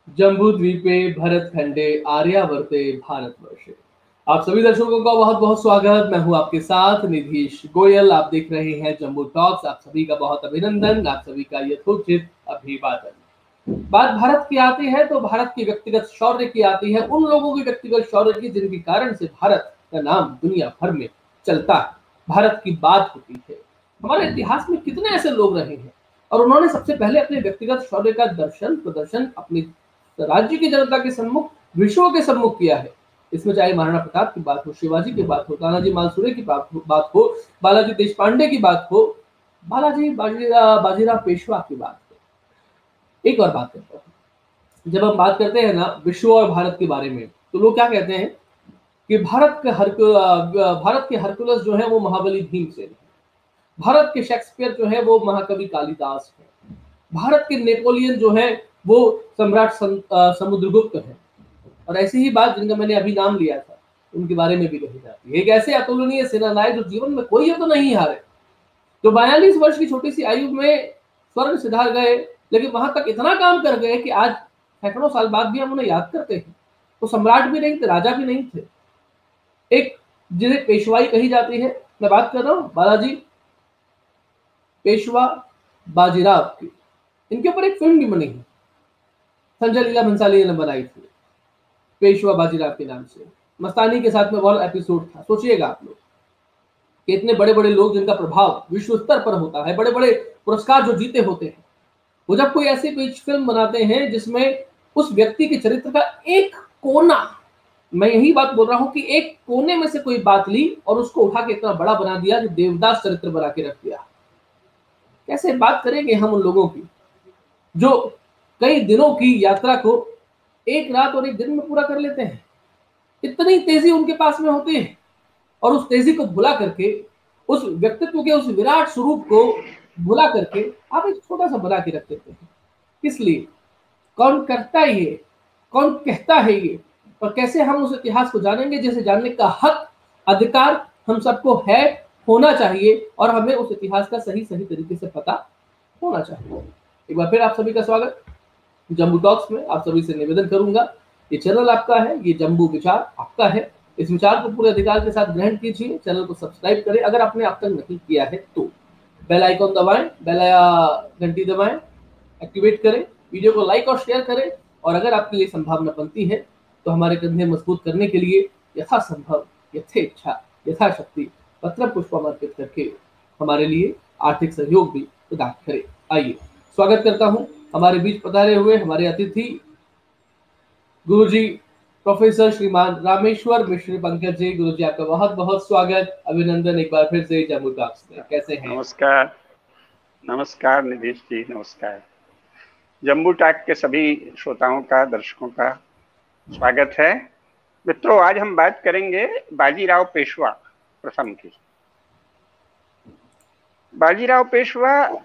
जम्बूद्वीपे भरतखंडे आर्यावर्ते भारतवर्षे। आप सभी दर्शकों का बहुत बहुत स्वागत। मैं हूं आपके साथ निधीश गोयल। आप देख रहे हैं जम्बू टॉक्स। आप सभी का बहुत अभिनंदन, आप सभी का यथोचित अभिवादन। बात भारत की आती है तो भारत की व्यक्तिगत शौर्य की आती है, उन लोगों की व्यक्तिगत शौर्य की जिनके कारण से भारत का नाम दुनिया भर में चलता है, भारत की बात होती है। हमारे इतिहास में कितने ऐसे लोग रहे हैं और उन्होंने सबसे पहले अपने व्यक्तिगत शौर्य का दर्शन प्रदर्शन अपनी राज्य की जनता के सम्मुख, विश्व के सम्मुख किया है। इसमें चाहे महाराणा प्रताप की बात हो, शिवाजी की बात हो, तानाजी मालसुरे की बात हो, बालाजी देशपांडे की बात हो, बाजीराव पेशवा की बात हो। एक और बात करता हूँ, जब हम बात करते हैं ना विश्व और भारत के बारे में, तो लोग क्या कहते हैं कि भारत के हरकुलस जो है वो महाबली भीमसेन है, भारत के शेक्सपियर जो है वो महाकवि कालिदास है, भारत के नेपोलियन जो है वो सम्राट समुद्रगुप्त है। और ऐसी ही बात जिनका मैंने अभी नाम लिया था उनके बारे में भी कही जाती है। एक ऐसे अतुलनीय सेनानायक जो जीवन में कोई तो नहीं हारे, जो 42 वर्ष की छोटी सी आयु में स्वर्ग सिधार गए, लेकिन वहां तक इतना काम कर गए कि आज सैकड़ों साल बाद भी हम उन्हें याद करते हैं। तो सम्राट भी नहीं थे, राजा भी नहीं थे, एक जिन्हें पेशवाई कही जाती है। मैं बात कर रहा हूँ बालाजी पेशवा बाजीराव की। इनके ऊपर एक फिल्म भी बनी है, संजय लीला भंसाली ने बनाई थी, पेशवा बाजीराव के नाम से। मस्तानी के साथ में बहुत एपिसोड था। सोचिएगा आप लोग कि इतने बड़े बड़े लोग जिनका प्रभाव विश्व स्तर पर होता है, बड़े बड़े पुरस्कार जो जीते होते हैं, वो जब कोई ऐसी फिल्म बनाते हैं जिसमें उस व्यक्ति के चरित्र का एक कोना, मैं यही बात बोल रहा हूं कि एक कोने में से कोई बात ली और उसको उठा के इतना बड़ा बना दिया कि देवदास चरित्र बना के रख दिया। कैसे बात करेंगे हम उन लोगों की जो कई दिनों की यात्रा को एक रात और एक दिन में पूरा कर लेते हैं। इतनी तेजी उनके पास में होती है और उस तेजी को भुला करके, उस व्यक्तित्व के उस विराट स्वरूप को भुला करके आप एक छोटा सा बना के रख देते हैं। किस लिए? कौन करता है ये? कौन कहता है ये? और कैसे हम उस इतिहास को जानेंगे जिसे जानने का हक, अधिकार हम सबको है, होना चाहिए, और हमें उस इतिहास का सही सही तरीके से पता होना चाहिए। एक बार फिर आप सभी का स्वागत जम्बू टॉक्स में। आप सभी से निवेदन करूंगा, ये चैनल आपका है, ये जम्बू विचार आपका है। इस विचार को पूरे अधिकार के साथ ग्रहण कीजिए। चैनल को सब्सक्राइब करें अगर आपने अब तक नहीं किया है तो। बेल आइकॉन दबाएं, बेल घंटी दबाएं, एक्टिवेट करें, वीडियो को लाइक और शेयर करें। और अगर आपके लिए संभावना बनती है तो हमारे कंधे मजबूत करने के लिए यथासंभव, यथेच्छा, यथाशक्ति पत्र पुष्प अर्पित करके हमारे लिए आर्थिक सहयोग भी प्रदान करें। आइए स्वागत करता हूं हमारे बीच पधारे हुए हमारे अतिथि गुरुजी प्रोफेसर श्रीमान रामेश्वर मिश्र पंकज जी। गुरुजी आपका बहुत बहुत स्वागत, अभिनंदन एक बार फिर से जम्मू टॉक्स में। कैसे हैं? नमस्कार। नमस्कार निधीश जी, नमस्कार। जम्बू टॉक के सभी श्रोताओं का, दर्शकों का स्वागत है। मित्रों, आज हम बात करेंगे बाजीराव पेशवा प्रथम की। बाजीराव पेशवा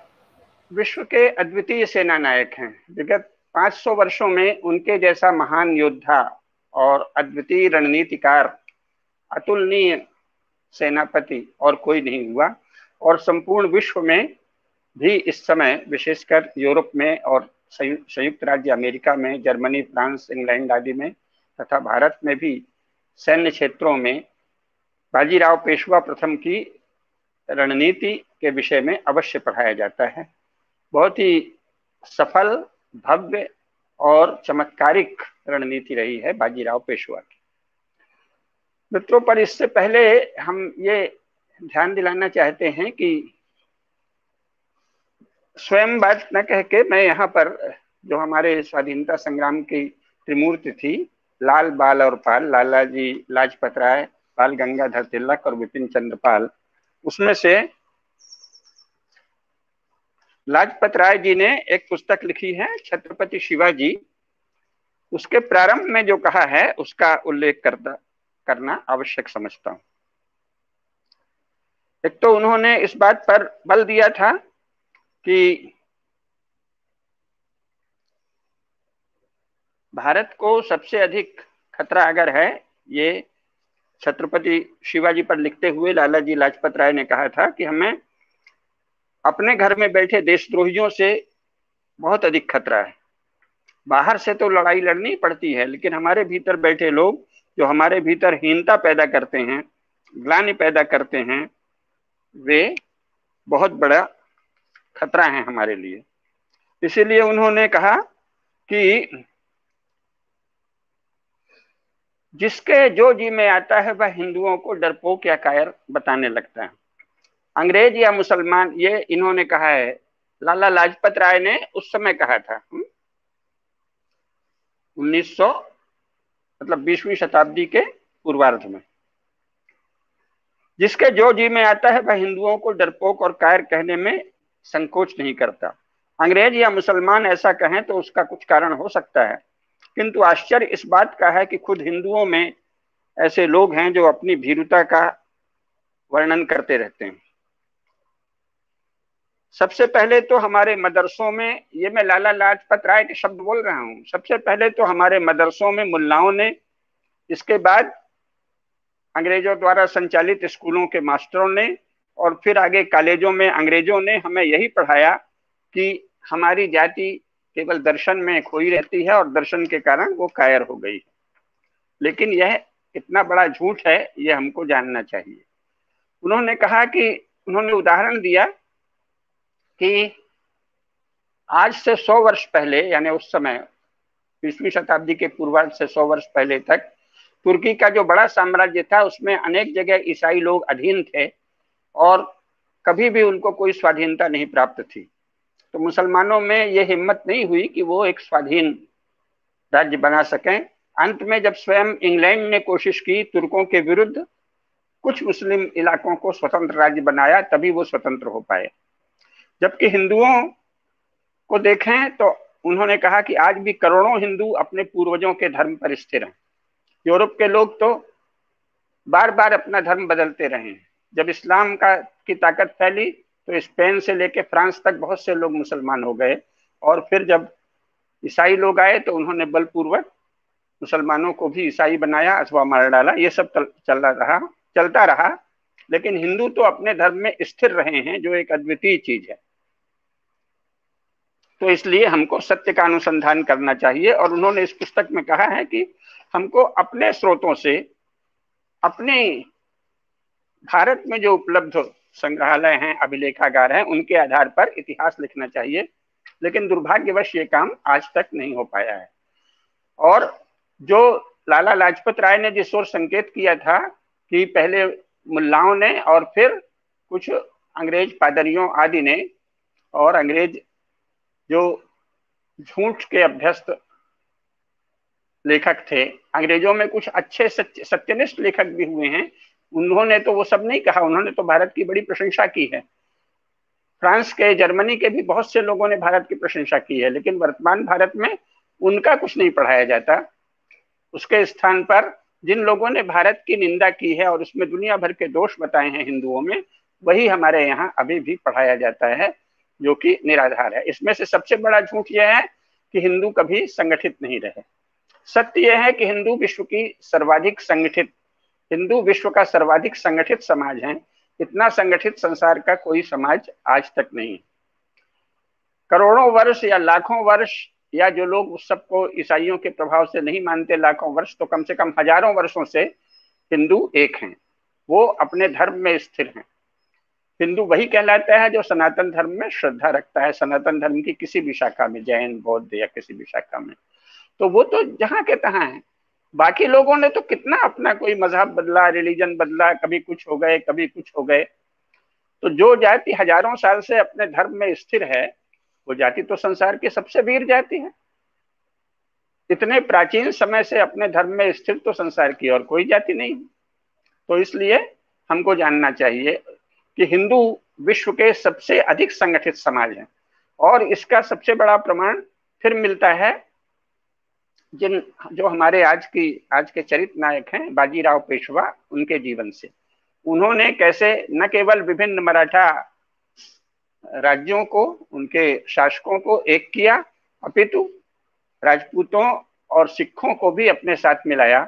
विश्व के अद्वितीय सेना नायक हैं। विगत 500 वर्षों में उनके जैसा महान योद्धा और अद्वितीय रणनीतिकार, अतुलनीय सेनापति और कोई नहीं हुआ। और संपूर्ण विश्व में भी इस समय, विशेषकर यूरोप में और संयुक्त राज्य अमेरिका में, जर्मनी, फ्रांस, इंग्लैंड आदि में, तथा भारत में भी सैन्य क्षेत्रों में बाजीराव पेशवा प्रथम की रणनीति के विषय में अवश्य पढ़ाया जाता है। बहुत ही सफल, भव्य और चमत्कारिक रणनीति रही है बाजीराव पेशवा की। मित्रों, पर इससे पहले हम ये ध्यान दिलाना चाहते हैं कि स्वयं बात न कह के मैं यहाँ पर जो हमारे स्वाधीनता संग्राम की त्रिमूर्ति थी, लाल, बाल और पाल, लाला जी लाजपत राय, बाल गंगाधर तिलक और विपिन चंद्र पाल, उसमें से लाजपत राय जी ने एक पुस्तक लिखी है छत्रपति शिवाजी। उसके प्रारंभ में जो कहा है उसका उल्लेख करना आवश्यक समझता हूं। एक तो उन्होंने इस बात पर बल दिया था कि भारत को सबसे अधिक खतरा अगर है, ये छत्रपति शिवाजी पर लिखते हुए लाला जी लाजपत राय ने कहा था कि हमें अपने घर में बैठे देशद्रोहियों से बहुत अधिक खतरा है। बाहर से तो लड़ाई लड़नी पड़ती है, लेकिन हमारे भीतर बैठे लोग जो हमारे भीतर हीनता पैदा करते हैं, ग्लानि पैदा करते हैं, वे बहुत बड़ा खतरा है हमारे लिए। इसीलिए उन्होंने कहा कि जिसके जो जी में आता है वह हिंदुओं को डरपोक या कायर बताने लगता है। अंग्रेज या मुसलमान, ये इन्होंने कहा है, लाला लाजपत राय ने उस समय कहा था 1900 मतलब 20वीं शताब्दी के पूर्वार्ध में। जिसके जो जी में आता है वह हिंदुओं को डरपोक और कायर कहने में संकोच नहीं करता। अंग्रेज या मुसलमान ऐसा कहें तो उसका कुछ कारण हो सकता है, किंतु आश्चर्य इस बात का है कि खुद हिंदुओं में ऐसे लोग हैं जो अपनी भीरुता का वर्णन करते रहते हैं। सबसे पहले तो हमारे मदरसों में, ये मैं लाला लाजपत राय के शब्द बोल रहा हूं, सबसे पहले तो हमारे मदरसों में मुल्लाओं ने, इसके बाद अंग्रेजों द्वारा संचालित स्कूलों के मास्टरों ने, और फिर आगे कॉलेजों में अंग्रेजों ने हमें यही पढ़ाया कि हमारी जाति केवल दर्शन में खोई रहती है और दर्शन के कारण वो कायर हो गई। लेकिन यह कितना बड़ा झूठ है यह हमको जानना चाहिए। उन्होंने कहा कि, उन्होंने उदाहरण दिया कि आज से 100 वर्ष पहले, यानी उस समय 20वीं शताब्दी के पूर्वार्ध से 100 वर्ष पहले तक तुर्की का जो बड़ा साम्राज्य था उसमें अनेक जगह ईसाई लोग अधीन थे और कभी भी उनको कोई स्वाधीनता नहीं प्राप्त थी। तो मुसलमानों में ये हिम्मत नहीं हुई कि वो एक स्वाधीन राज्य बना सकें। अंत में जब स्वयं इंग्लैंड ने कोशिश की तुर्कों के विरुद्ध कुछ मुस्लिम इलाकों को स्वतंत्र राज्य बनाया, तभी वो स्वतंत्र हो पाए। जबकि हिंदुओं को देखें तो उन्होंने कहा कि आज भी करोड़ों हिंदू अपने पूर्वजों के धर्म पर स्थिर हैं। यूरोप के लोग तो बार बार अपना धर्म बदलते रहे हैं। जब इस्लाम की ताकत फैली तो स्पेन से लेकर फ्रांस तक बहुत से लोग मुसलमान हो गए, और फिर जब ईसाई लोग आए तो उन्होंने बलपूर्वक मुसलमानों को भी ईसाई बनाया अथवा मार डाला। ये सब चलता रहा, लेकिन हिंदू तो अपने धर्म में स्थिर रहे हैं, जो एक अद्वितीय चीज है। तो इसलिए हमको सत्य का अनुसंधान करना चाहिए। और उन्होंने इस पुस्तक में कहा है कि हमको अपने स्रोतों से, अपने भारत में जो उपलब्ध संग्रहालय हैं, अभिलेखागार हैं, उनके आधार पर इतिहास लिखना चाहिए। लेकिन दुर्भाग्यवश ये काम आज तक नहीं हो पाया है। और जो लाला लाजपत राय ने जिस ओर संकेत किया था कि पहले मुल्लाओं ने और फिर कुछ अंग्रेज पादरियों आदि ने, और अंग्रेज जो झूठ के अभ्यस्त लेखक थे, अंग्रेजों में कुछ अच्छे सत्यनिष्ठ लेखक भी हुए हैं, उन्होंने तो वो सब नहीं कहा, उन्होंने तो भारत की बड़ी प्रशंसा की है। फ्रांस के, जर्मनी के भी बहुत से लोगों ने भारत की प्रशंसा की है, लेकिन वर्तमान भारत में उनका कुछ नहीं पढ़ाया जाता। उसके स्थान पर जिन लोगों ने भारत की निंदा की है और उसमें दुनिया भर के दोष बताए हैं हिंदुओं में, वही हमारे यहाँ अभी भी पढ़ाया जाता है, जो कि निराधार है। इसमें से सबसे बड़ा झूठ यह है कि हिंदू कभी संगठित नहीं रहे। सत्य यह है कि हिंदू विश्व का सर्वाधिक संगठित समाज है। इतना संगठित संसार का कोई समाज आज तक नहीं। करोड़ों वर्ष या लाखों वर्ष, या जो लोग उस सबको ईसाइयों के प्रभाव से नहीं मानते लाखों वर्ष, तो कम से कम हजारों वर्षों से हिंदू एक हैं, वो अपने धर्म में स्थिर हैं। हिंदू वही कहलाता है जो सनातन धर्म में श्रद्धा रखता है, सनातन धर्म की किसी भी शाखा में, जैन, बौद्ध या किसी भी शाखा में। तो वो तो जहां के तहां है। बाकी लोगों ने तो कितना अपना कोई मजहब बदला, रिलीजन बदला, कभी कुछ हो गए, कभी कुछ हो गए। तो जो जाति हजारों साल से अपने धर्म में स्थिर है, वो जाति तो संसार की सबसे वीर जाति है। इतने प्राचीन समय से अपने धर्म में स्थिर तो संसार की और कोई जाति नहीं। तो इसलिए हमको जानना चाहिए कि हिंदू विश्व के सबसे अधिक संगठित समाज है, और इसका सबसे बड़ा प्रमाण फिर मिलता है जो हमारे आज के चरित्र नायक हैं, बाजीराव पेशवा, उनके जीवन से। उन्होंने कैसे न केवल विभिन्न मराठा राज्यों को, उनके शासकों को एक किया, अपितु राजपूतों और सिखों को भी अपने साथ मिलाया।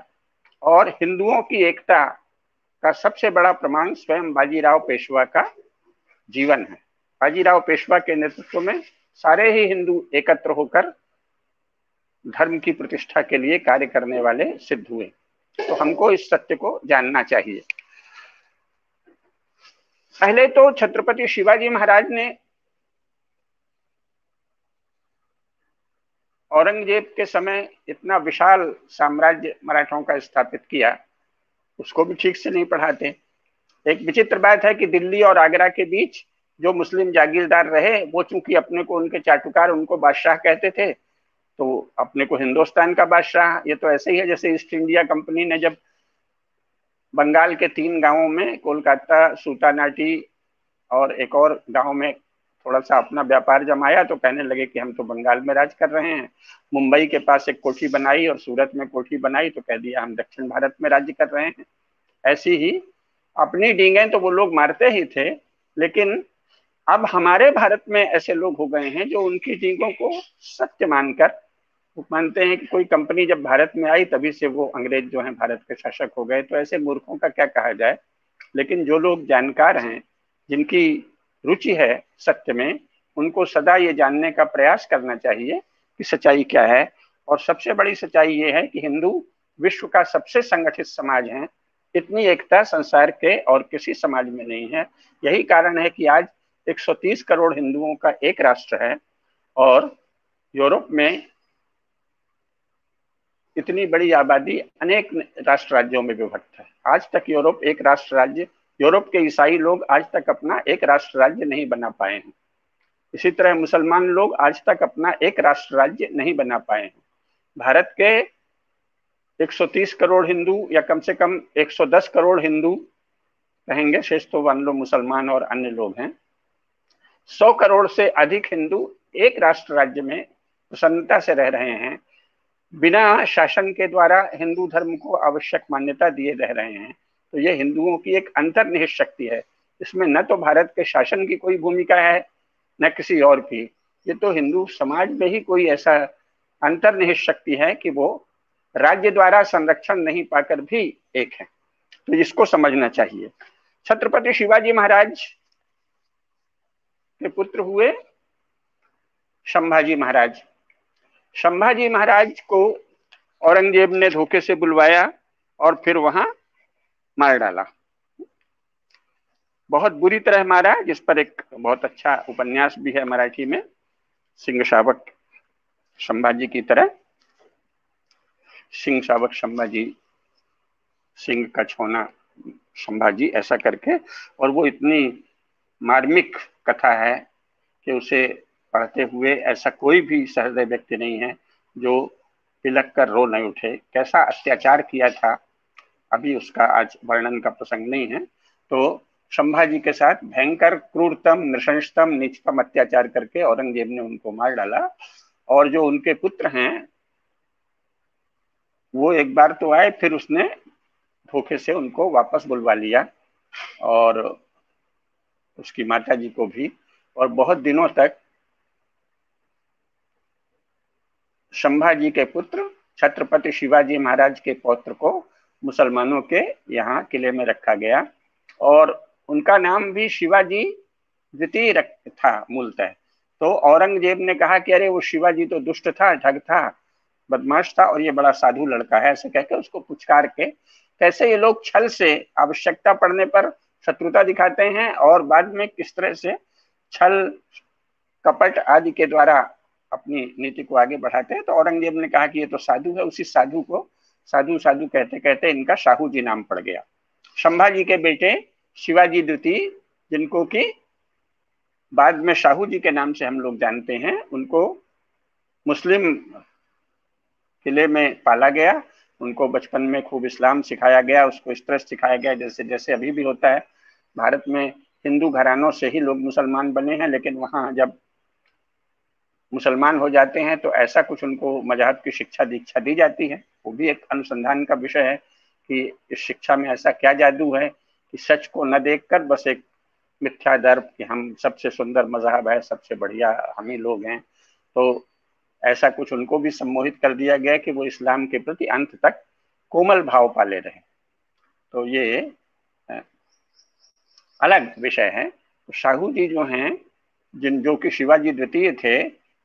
और हिंदुओं की एकता का सबसे बड़ा प्रमाण स्वयं बाजीराव पेशवा का जीवन है। बाजीराव पेशवा के नेतृत्व में सारे ही हिंदू एकत्र होकर धर्म की प्रतिष्ठा के लिए कार्य करने वाले सिद्ध हुए। तो हमको इस सत्य को जानना चाहिए। पहले तो छत्रपति शिवाजी महाराज ने औरंगजेब के समय इतना विशाल साम्राज्य मराठों का स्थापित किया, उसको भी ठीक से नहीं पढ़ाते। एक विचित्र बात है कि दिल्ली और आगरा के बीच जो मुस्लिम जागीरदार रहे, वो चूंकि अपने को उनके चाटुकार उनको बादशाह कहते थे, तो अपने को हिंदुस्तान का बादशाह। ये तो ऐसे ही है जैसे ईस्ट इंडिया कंपनी ने जब बंगाल के 3 गांवों में, कोलकाता, सूतानाटी और एक और गांव में थोड़ा सा अपना व्यापार जमाया, तो कहने लगे कि हम तो बंगाल में राज कर रहे हैं। मुंबई के पास एक कोठी बनाई और सूरत में कोठी बनाई, तो कह दिया हम दक्षिण भारत में राज्य कर रहे हैं। ऐसी ही अपनी डींगें तो वो लोग मारते ही थे, लेकिन अब हमारे भारत में ऐसे लोग हो गए हैं जो उनकी डींगों को सत्य मानकर मानते हैं कि कोई कंपनी जब भारत में आई तभी से वो अंग्रेज जो हैं भारत के शासक हो गए। तो ऐसे मूर्खों का क्या कहा जाए। लेकिन जो लोग जानकार हैं, जिनकी रुचि है सत्य में, उनको सदा ये जानने का प्रयास करना चाहिए कि सच्चाई क्या है। और सबसे बड़ी सच्चाई ये है कि हिंदू विश्व का सबसे संगठित समाज है। इतनी एकता संसार के और किसी समाज में नहीं है। यही कारण है कि आज 130 करोड़ हिंदुओं का एक राष्ट्र है और यूरोप में इतनी बड़ी आबादी अनेक राष्ट्र राज्यों में विभक्त है। आज तक यूरोप एक राष्ट्र राज्य, यूरोप के ईसाई लोग आज तक अपना एक राष्ट्र राज्य नहीं बना पाए हैं। इसी तरह मुसलमान लोग आज तक अपना एक राष्ट्र राज्य नहीं बना पाए हैं। भारत के 130 करोड़ हिंदू, या कम से कम 110 करोड़ हिंदू कहेंगे, शेष तो वन लो मुसलमान और अन्य लोग हैं, 100 करोड़ से अधिक हिंदू एक राष्ट्र राज्य में प्रसन्नता से रह रहे हैं, बिना शासन के द्वारा हिंदू धर्म को आवश्यक मान्यता दिए रह रहे हैं। तो ये हिंदुओं की एक अंतर्निहित शक्ति है। इसमें न तो भारत के शासन की कोई भूमिका है न किसी और की। ये तो हिंदू समाज में ही कोई ऐसा अंतर्निहित शक्ति है कि वो राज्य द्वारा संरक्षण नहीं पाकर भी एक है। तो इसको समझना चाहिए। छत्रपति शिवाजी महाराज के पुत्र हुए संभाजी महाराज। संभाजी महाराज को औरंगजेब ने धोखे से बुलवाया और फिर वहां मार डाला। बहुत बुरी तरह मारा, जिस पर एक बहुत अच्छा उपन्यास भी है मराठी में, सिंह शावक संभाजी की तरह। सिंह शावक संभाजी, सिंह का छोना संभाजी, ऐसा करके। और वो इतनी मार्मिक कथा है कि उसे पढ़ते हुए ऐसा कोई भी सहृदय व्यक्ति नहीं है जो तिलक कर रो नहीं उठे। कैसा अत्याचार किया था, अभी उसका आज वर्णन का प्रसंग नहीं है। तो संभाजी के साथ भयंकर, क्रूरतम, नृशंसतम, नीचतम अत्याचार करके औरंगजेब ने उनको मार डाला। और जो उनके पुत्र हैं वो एक बार तो आए, फिर उसने धोखे से उनको वापस बुलवा लिया और उसकी माता जी को भी। और बहुत दिनों तक संभाजी के पुत्र छत्रपति शिवाजी महाराज के पौत्र को मुसलमानों के यहाँ किले में रखा गया और उनका नाम भी शिवाजी द्वितीय था मूलतः। तो औरंगजेब ने कहा कि अरे वो शिवाजी तो दुष्ट था, ठग था, बदमाश था और ये बड़ा साधु लड़का है, ऐसे कहकर उसको पुचकार के। कैसे ये लोग छल से आवश्यकता पड़ने पर शत्रुता दिखाते हैं और बाद में किस तरह से छल, कपट आदि के द्वारा अपनी नीति को आगे बढ़ाते हैं। तो औरंगजेब ने कहा कि ये तो साधु है। उसी साधु को साधु साधु कहते कहते इनका शाहू जी नाम पड़ गया। संभाजी के बेटे शिवाजी द्वितीय, जिनको कि बाद में शाहू जी के नाम से हम लोग जानते हैं, उनको मुस्लिम किले में पाला गया। उनको बचपन में खूब इस्लाम सिखाया गया, उसको इस तरह सिखाया गया जैसे जैसे अभी भी होता है। भारत में हिंदू घरानों से ही लोग मुसलमान बने हैं, लेकिन वहां जब मुसलमान हो जाते हैं तो ऐसा कुछ उनको मजहब की शिक्षा दीक्षा दी जाती है। वो भी एक अनुसंधान का विषय है कि इस शिक्षा में ऐसा क्या जादू है कि सच को न देखकर बस एक मिथ्या दर्प कि हम सबसे सुंदर मजहब है, सबसे बढ़िया हम ही लोग हैं। तो ऐसा कुछ उनको भी सम्मोहित कर दिया गया कि वो इस्लाम के प्रति अंत तक कोमल भाव पाले रहे। तो ये अलग विषय है। तो शाहू जी जो हैं, जो कि शिवाजी द्वितीय थे,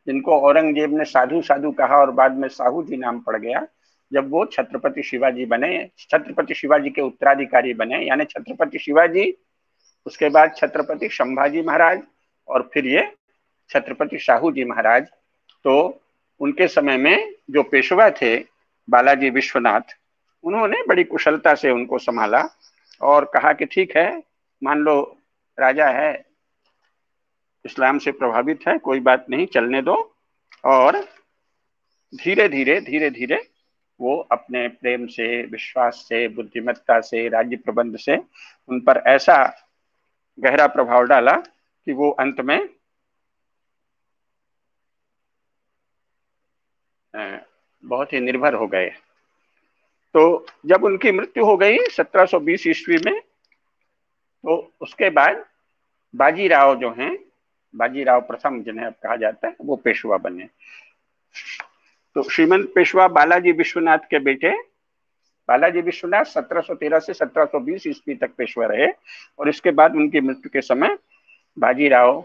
जिनको औरंगजेब ने साधु साधु कहा और बाद में साहू जी नाम पड़ गया, जब वो छत्रपति शिवाजी बने, छत्रपति शिवाजी के उत्तराधिकारी बने, यानी छत्रपति शिवाजी, उसके बाद छत्रपति संभाजी महाराज और फिर ये छत्रपति साहू जी महाराज। तो उनके समय में जो पेशवा थे बालाजी विश्वनाथ, उन्होंने बड़ी कुशलता से उनको संभाला और कहा कि ठीक है, मान लो राजा है, इस्लाम से प्रभावित है, कोई बात नहीं, चलने दो। और धीरे धीरे वो अपने प्रेम से, विश्वास से, बुद्धिमत्ता से, राज्य प्रबंध से उन पर ऐसा गहरा प्रभाव डाला कि वो अंत में बहुत ही निर्भर हो गए। तो जब उनकी मृत्यु हो गई 1720 ईस्वी में, तो उसके बाद बाजीराव जो हैं, बाजीराव प्रथम जिन्हें अब कहा जाता है, वो पेशवा बने। तो श्रीमंत पेशवा बालाजी विश्वनाथ के बेटे बालाजी विश्वनाथ 1713 से 1720 ईस्वी तक पेशवा रहे और इसके बाद उनकी मृत्यु के समय बाजीराव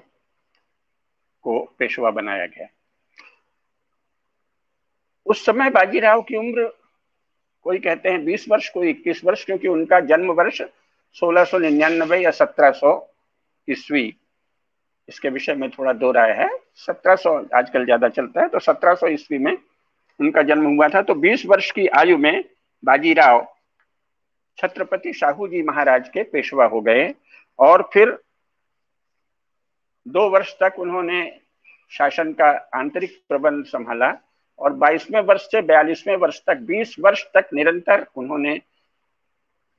को पेशवा बनाया गया। उस समय बाजीराव की उम्र कोई कहते हैं 20 वर्ष, कोई 21 वर्ष, क्योंकि उनका जन्म वर्ष 1699 या 1700 ईस्वी, इसके विषय में थोड़ा दो राय है। 1700 आजकल ज्यादा चलता है, तो 1700 ईस्वी में उनका जन्म हुआ था। तो 20 वर्ष की आयु में बाजीराव छत्रपति साहू जी महाराज के पेशवा हो गए और फिर 2 वर्ष तक उन्होंने शासन का आंतरिक प्रबंध संभाला और 22वें वर्ष से 42वें वर्ष तक 20 वर्ष तक निरंतर उन्होंने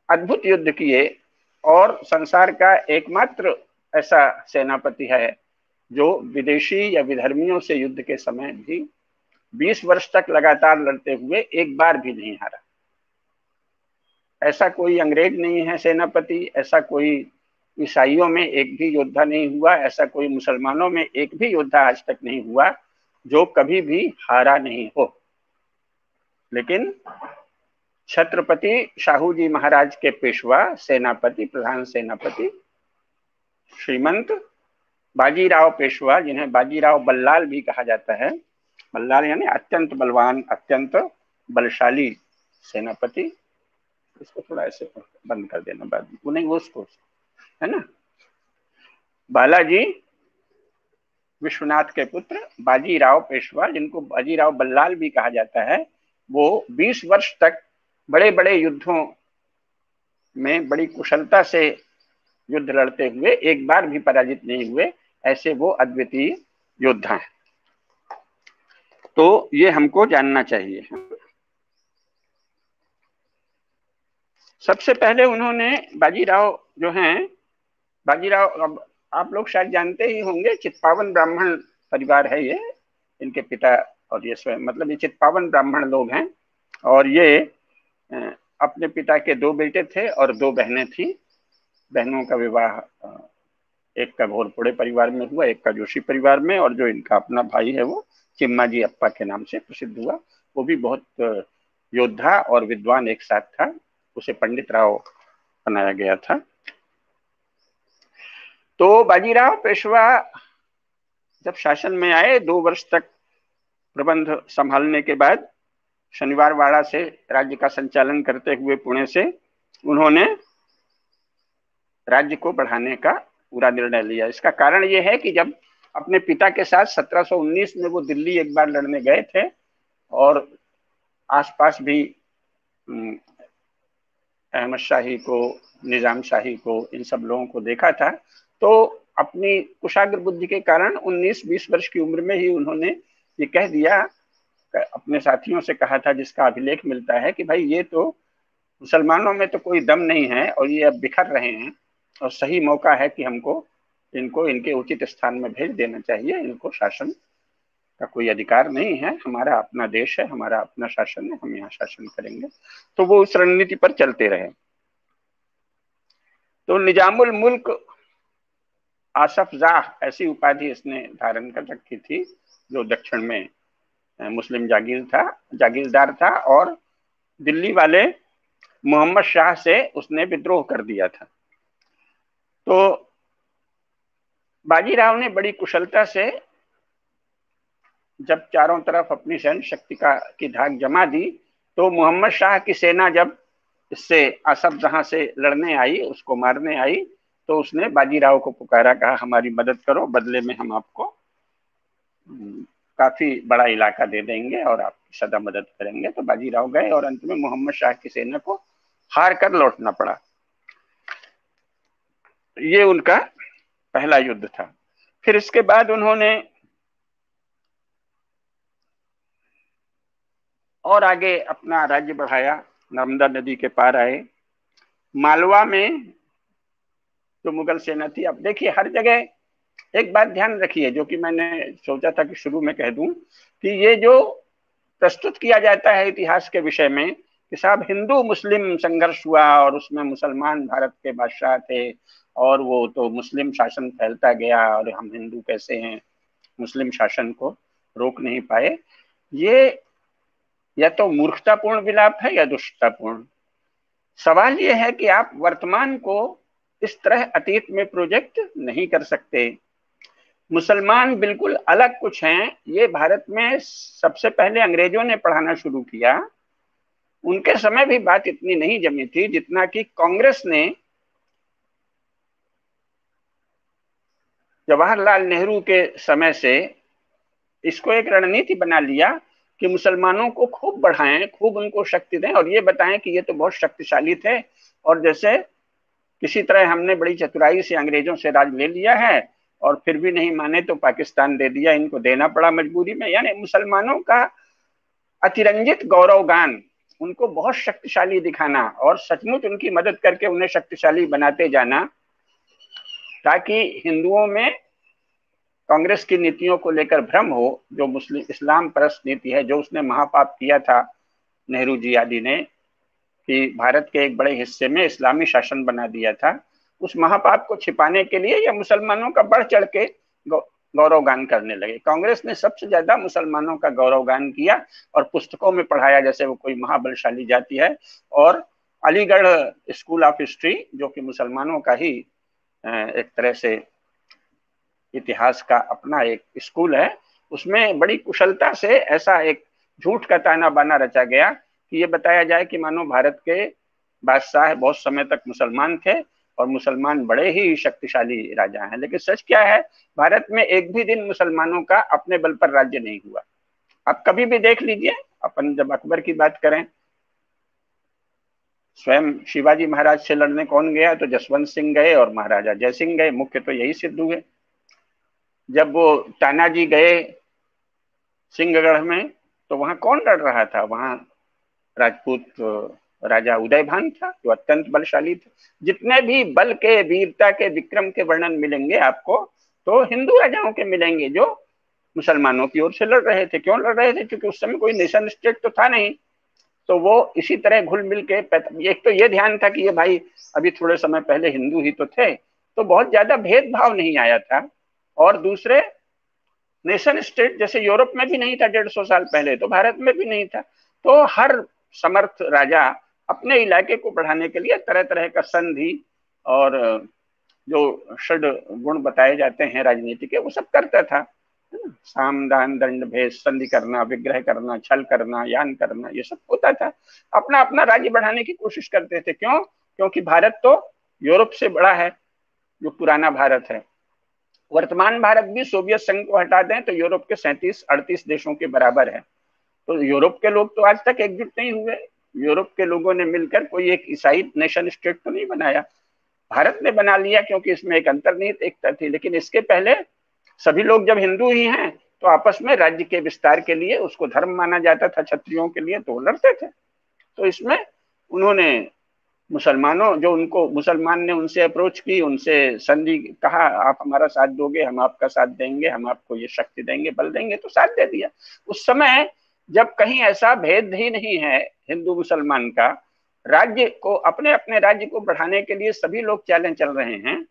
अद्भुत युद्ध किए और संसार का एकमात्र ऐसा सेनापति है जो विदेशी या विधर्मियों से युद्ध के समय भी 20 वर्ष तक लगातार लड़ते हुए एक बार भी नहीं हारा। ऐसा कोई अंग्रेज नहीं है सेनापति, ऐसा कोई ईसाइयों में एक भी योद्धा नहीं हुआ, ऐसा कोई मुसलमानों में एक भी योद्धा आज तक नहीं हुआ जो कभी भी हारा नहीं हो। लेकिन छत्रपति साहू जी महाराज के पेशवा सेनापति, प्रधान सेनापति श्रीमंत बाजीराव पेशवा, जिन्हें बाजीराव बल्लाल भी कहा जाता है, बल्लाल यानी अत्यंत बलवान, अत्यंत बलशाली सेनापति। इसको थोड़ा ऐसे बंद कर देना बाद में, वो नहीं, वो उसको है ना। बालाजी विश्वनाथ के पुत्र बाजीराव पेशवा, जिनको बाजीराव बल्लाल भी कहा जाता है, वो 20 वर्ष तक बड़े बड़े युद्धों में बड़ी कुशलता से युद्ध लड़ते हुए एक बार भी पराजित नहीं हुए, ऐसे वो अद्वितीय योद्धा हैं। तो ये हमको जानना चाहिए। सबसे पहले उन्होंने बाजीराव जो हैं, बाजीराव, अब आप लोग शायद जानते ही होंगे, चित्पावन ब्राह्मण परिवार है ये, इनके पिता और ये स्वयं, मतलब ये चित्पावन ब्राह्मण लोग हैं और ये अपने पिता के 2 बेटे थे और 2 बहनें थी। बहनों का विवाह एक का घोरपुड़े परिवार में हुआ, एक का जोशी परिवार में, और जो इनका अपना भाई है वो चिम्माजी अप्पा के नाम से प्रसिद्ध हुआ। वो भी बहुत योद्धा और विद्वान एक साथ था, उसे पंडित राव बनाया गया था। तो बाजीराव पेशवा जब शासन में आए, 2 वर्ष तक प्रबंध संभालने के बाद शनिवारवाड़ा से राज्य का संचालन करते हुए पुणे से उन्होंने राज्य को बढ़ाने का पूरा निर्णय लिया। इसका कारण यह है कि जब अपने पिता के साथ 1719 में वो दिल्ली एक बार लड़ने गए थे और आसपास भी अहमद शाही को, निजाम शाही को, इन सब लोगों को देखा था, तो अपनी कुशाग्र बुद्धि के कारण 19-20 वर्ष की उम्र में ही उन्होंने ये कह दिया, अपने साथियों से कहा था, जिसका अभिलेख मिलता है कि भाई ये तो मुसलमानों में तो कोई दम नहीं है और ये अब बिखर रहे हैं और सही मौका है कि हमको इनको इनके उचित स्थान में भेज देना चाहिए, इनको शासन का कोई अधिकार नहीं है, हमारा अपना देश है, हमारा अपना शासन है, हम यहाँ शासन करेंगे। तो वो उस रणनीति पर चलते रहे। तो निजामुल मुल्क आसफ जाह ऐसी उपाधि इसने धारण कर रखी थी, जो दक्षिण में मुस्लिम जागीरदार था और दिल्ली वाले मोहम्मद शाह से उसने विद्रोह कर दिया था। तो बाजीराव ने बड़ी कुशलता से जब चारों तरफ अपनी सैन्य शक्ति की धाक जमा दी, तो मोहम्मद शाह की सेना जब इससे असफ जहां से लड़ने आई, उसको मारने आई, तो उसने बाजीराव को पुकारा, कहा हमारी मदद करो, बदले में हम आपको काफी बड़ा इलाका दे देंगे और आपकी सदा मदद करेंगे। तो बाजीराव गए और अंत में मोहम्मद शाह की सेना को हार कर लौटना पड़ा। ये उनका पहला युद्ध था। फिर इसके बाद उन्होंने और आगे अपना राज्य बढ़ाया, नर्मदा नदी के पार आए। मालवा में जो मुगल सेना थी, अब देखिए हर जगह एक बात ध्यान रखिए, जो कि मैंने सोचा था कि शुरू में कह दूं, कि ये जो प्रस्तुत किया जाता है इतिहास के विषय में कि साहब हिंदू मुस्लिम संघर्ष हुआ और उसमें मुसलमान भारत के बादशाह थे और वो तो मुस्लिम शासन फैलता गया और हम हिंदू कैसे हैं, मुस्लिम शासन को रोक नहीं पाए, ये या तो मूर्खतापूर्ण विलाप है या दुष्टतापूर्ण। सवाल ये है कि आप वर्तमान को इस तरह अतीत में प्रोजेक्ट नहीं कर सकते। मुसलमान बिल्कुल अलग कुछ हैं। ये भारत में सबसे पहले अंग्रेजों ने पढ़ाना शुरू किया। उनके समय भी बात इतनी नहीं जमी थी जितना कि कांग्रेस ने जवाहरलाल नेहरू के समय से इसको एक रणनीति बना लिया कि मुसलमानों को खूब बढ़ाएं, खूब उनको शक्ति दें और ये बताएं कि ये तो बहुत शक्तिशाली थे और जैसे किसी तरह हमने बड़ी चतुराई से अंग्रेजों से राज ले लिया है और फिर भी नहीं माने तो पाकिस्तान दे दिया, इनको देना पड़ा मजबूरी में। यानी मुसलमानों का अतिरंजित गौरव गान, उनको बहुत शक्तिशाली दिखाना और सचमुच उनकी मदद करके उन्हें शक्तिशाली बनाते जाना, ताकि हिंदुओं में कांग्रेस की नीतियों को लेकर भ्रम हो, जो मुस्लिम इस्लाम परस्त नीति है, जो उसने महापाप किया था नेहरू जी आदि ने, कि भारत के एक बड़े हिस्से में इस्लामी शासन बना दिया था। उस महापाप को छिपाने के लिए या मुसलमानों का बढ़ चढ़ के गौरवगान करने लगे। कांग्रेस ने सबसे ज्यादा मुसलमानों का गौरवगान किया और पुस्तकों में पढ़ाया जैसे वो कोई महाबलशाली जाति है। और अलीगढ़ स्कूल ऑफ हिस्ट्री, जो कि मुसलमानों का ही एक तरह से इतिहास का अपना एक स्कूल है, उसमें बड़ी कुशलता से ऐसा एक झूठ का ताना बाना रचा गया कि ये बताया जाए कि मानो भारत के बादशाह बहुत समय तक मुसलमान थे और मुसलमान बड़े ही शक्तिशाली राजा हैं। लेकिन सच क्या है, भारत में एक भी दिन मुसलमानों का अपने बल पर राज्य नहीं हुआ। आप कभी भी देख लीजिए, अपन जब अकबर की बात करें, स्वयं शिवाजी महाराज से लड़ने कौन गया, तो जसवंत सिंह गए और महाराजा जय सिंह गए। मुख्य तो यही सिद्ध हुए। जब वो तानाजी गए सिंहगढ़ में, तो वहां कौन लड़ रहा था? वहां राजपूत राजा उदयभान था, जो अत्यंत बलशाली थे। जितने भी बल के, वीरता के, विक्रम के वर्णन मिलेंगे आपको, तो हिंदू राजाओं के मिलेंगे जो मुसलमानों की ओर से लड़ रहे थे। क्यों लड़ रहे थे? क्योंकि उस समय कोई नेशन स्टेट तो था नहीं, तो वो इसी तरह घुल मिल के, एक तो ये ध्यान था कि ये भाई अभी थोड़े समय पहले हिंदू ही तो थे, तो बहुत ज्यादा भेदभाव नहीं आया था। और दूसरे, नेशन स्टेट जैसे यूरोप में भी नहीं था 150 साल पहले, तो भारत में भी नहीं था। तो हर समर्थ राजा अपने इलाके को बढ़ाने के लिए तरह तरह का संधि और जो षड गुण बताए जाते हैं राजनीति के, वो सब करता था। साम दान दंड भेद, संधि करना, विग्रह करना, छल करना, यान करना, ये सब होता था। अपना अपना राज्य बढ़ाने की कोशिश करते थे। क्यों? क्योंकि भारत तो यूरोप से बड़ा है, जो पुराना भारत है। वर्तमान भारत भी सोवियत संघ को हटा दें तो यूरोप के 37-38 देशों के बराबर है। तो यूरोप के लोग तो आज तक एकजुट नहीं हुए। यूरोप के लोगों ने मिलकर कोई एक ईसाई नेशन स्टेट तो नहीं बनाया। भारत ने बना लिया क्योंकि इसमें एक अंतर्निहित एकता थी। लेकिन इसके पहले सभी लोग जब हिंदू ही हैं, तो आपस में राज्य के विस्तार के लिए, उसको धर्म माना जाता था क्षत्रियों के लिए, तो लड़ते थे। तो इसमें उन्होंने मुसलमानों, जो उनको मुसलमान ने उनसे अप्रोच की, उनसे संधि कहा, आप हमारा साथ दोगे, हम आपका साथ देंगे, हम आपको ये शक्ति देंगे, बल देंगे, तो साथ दे दिया। उस समय जब कहीं ऐसा भेद ही नहीं है हिंदू मुसलमान का, राज्य को, अपने अपने राज्य को बढ़ाने के लिए सभी लोग चालें चल रहे हैं,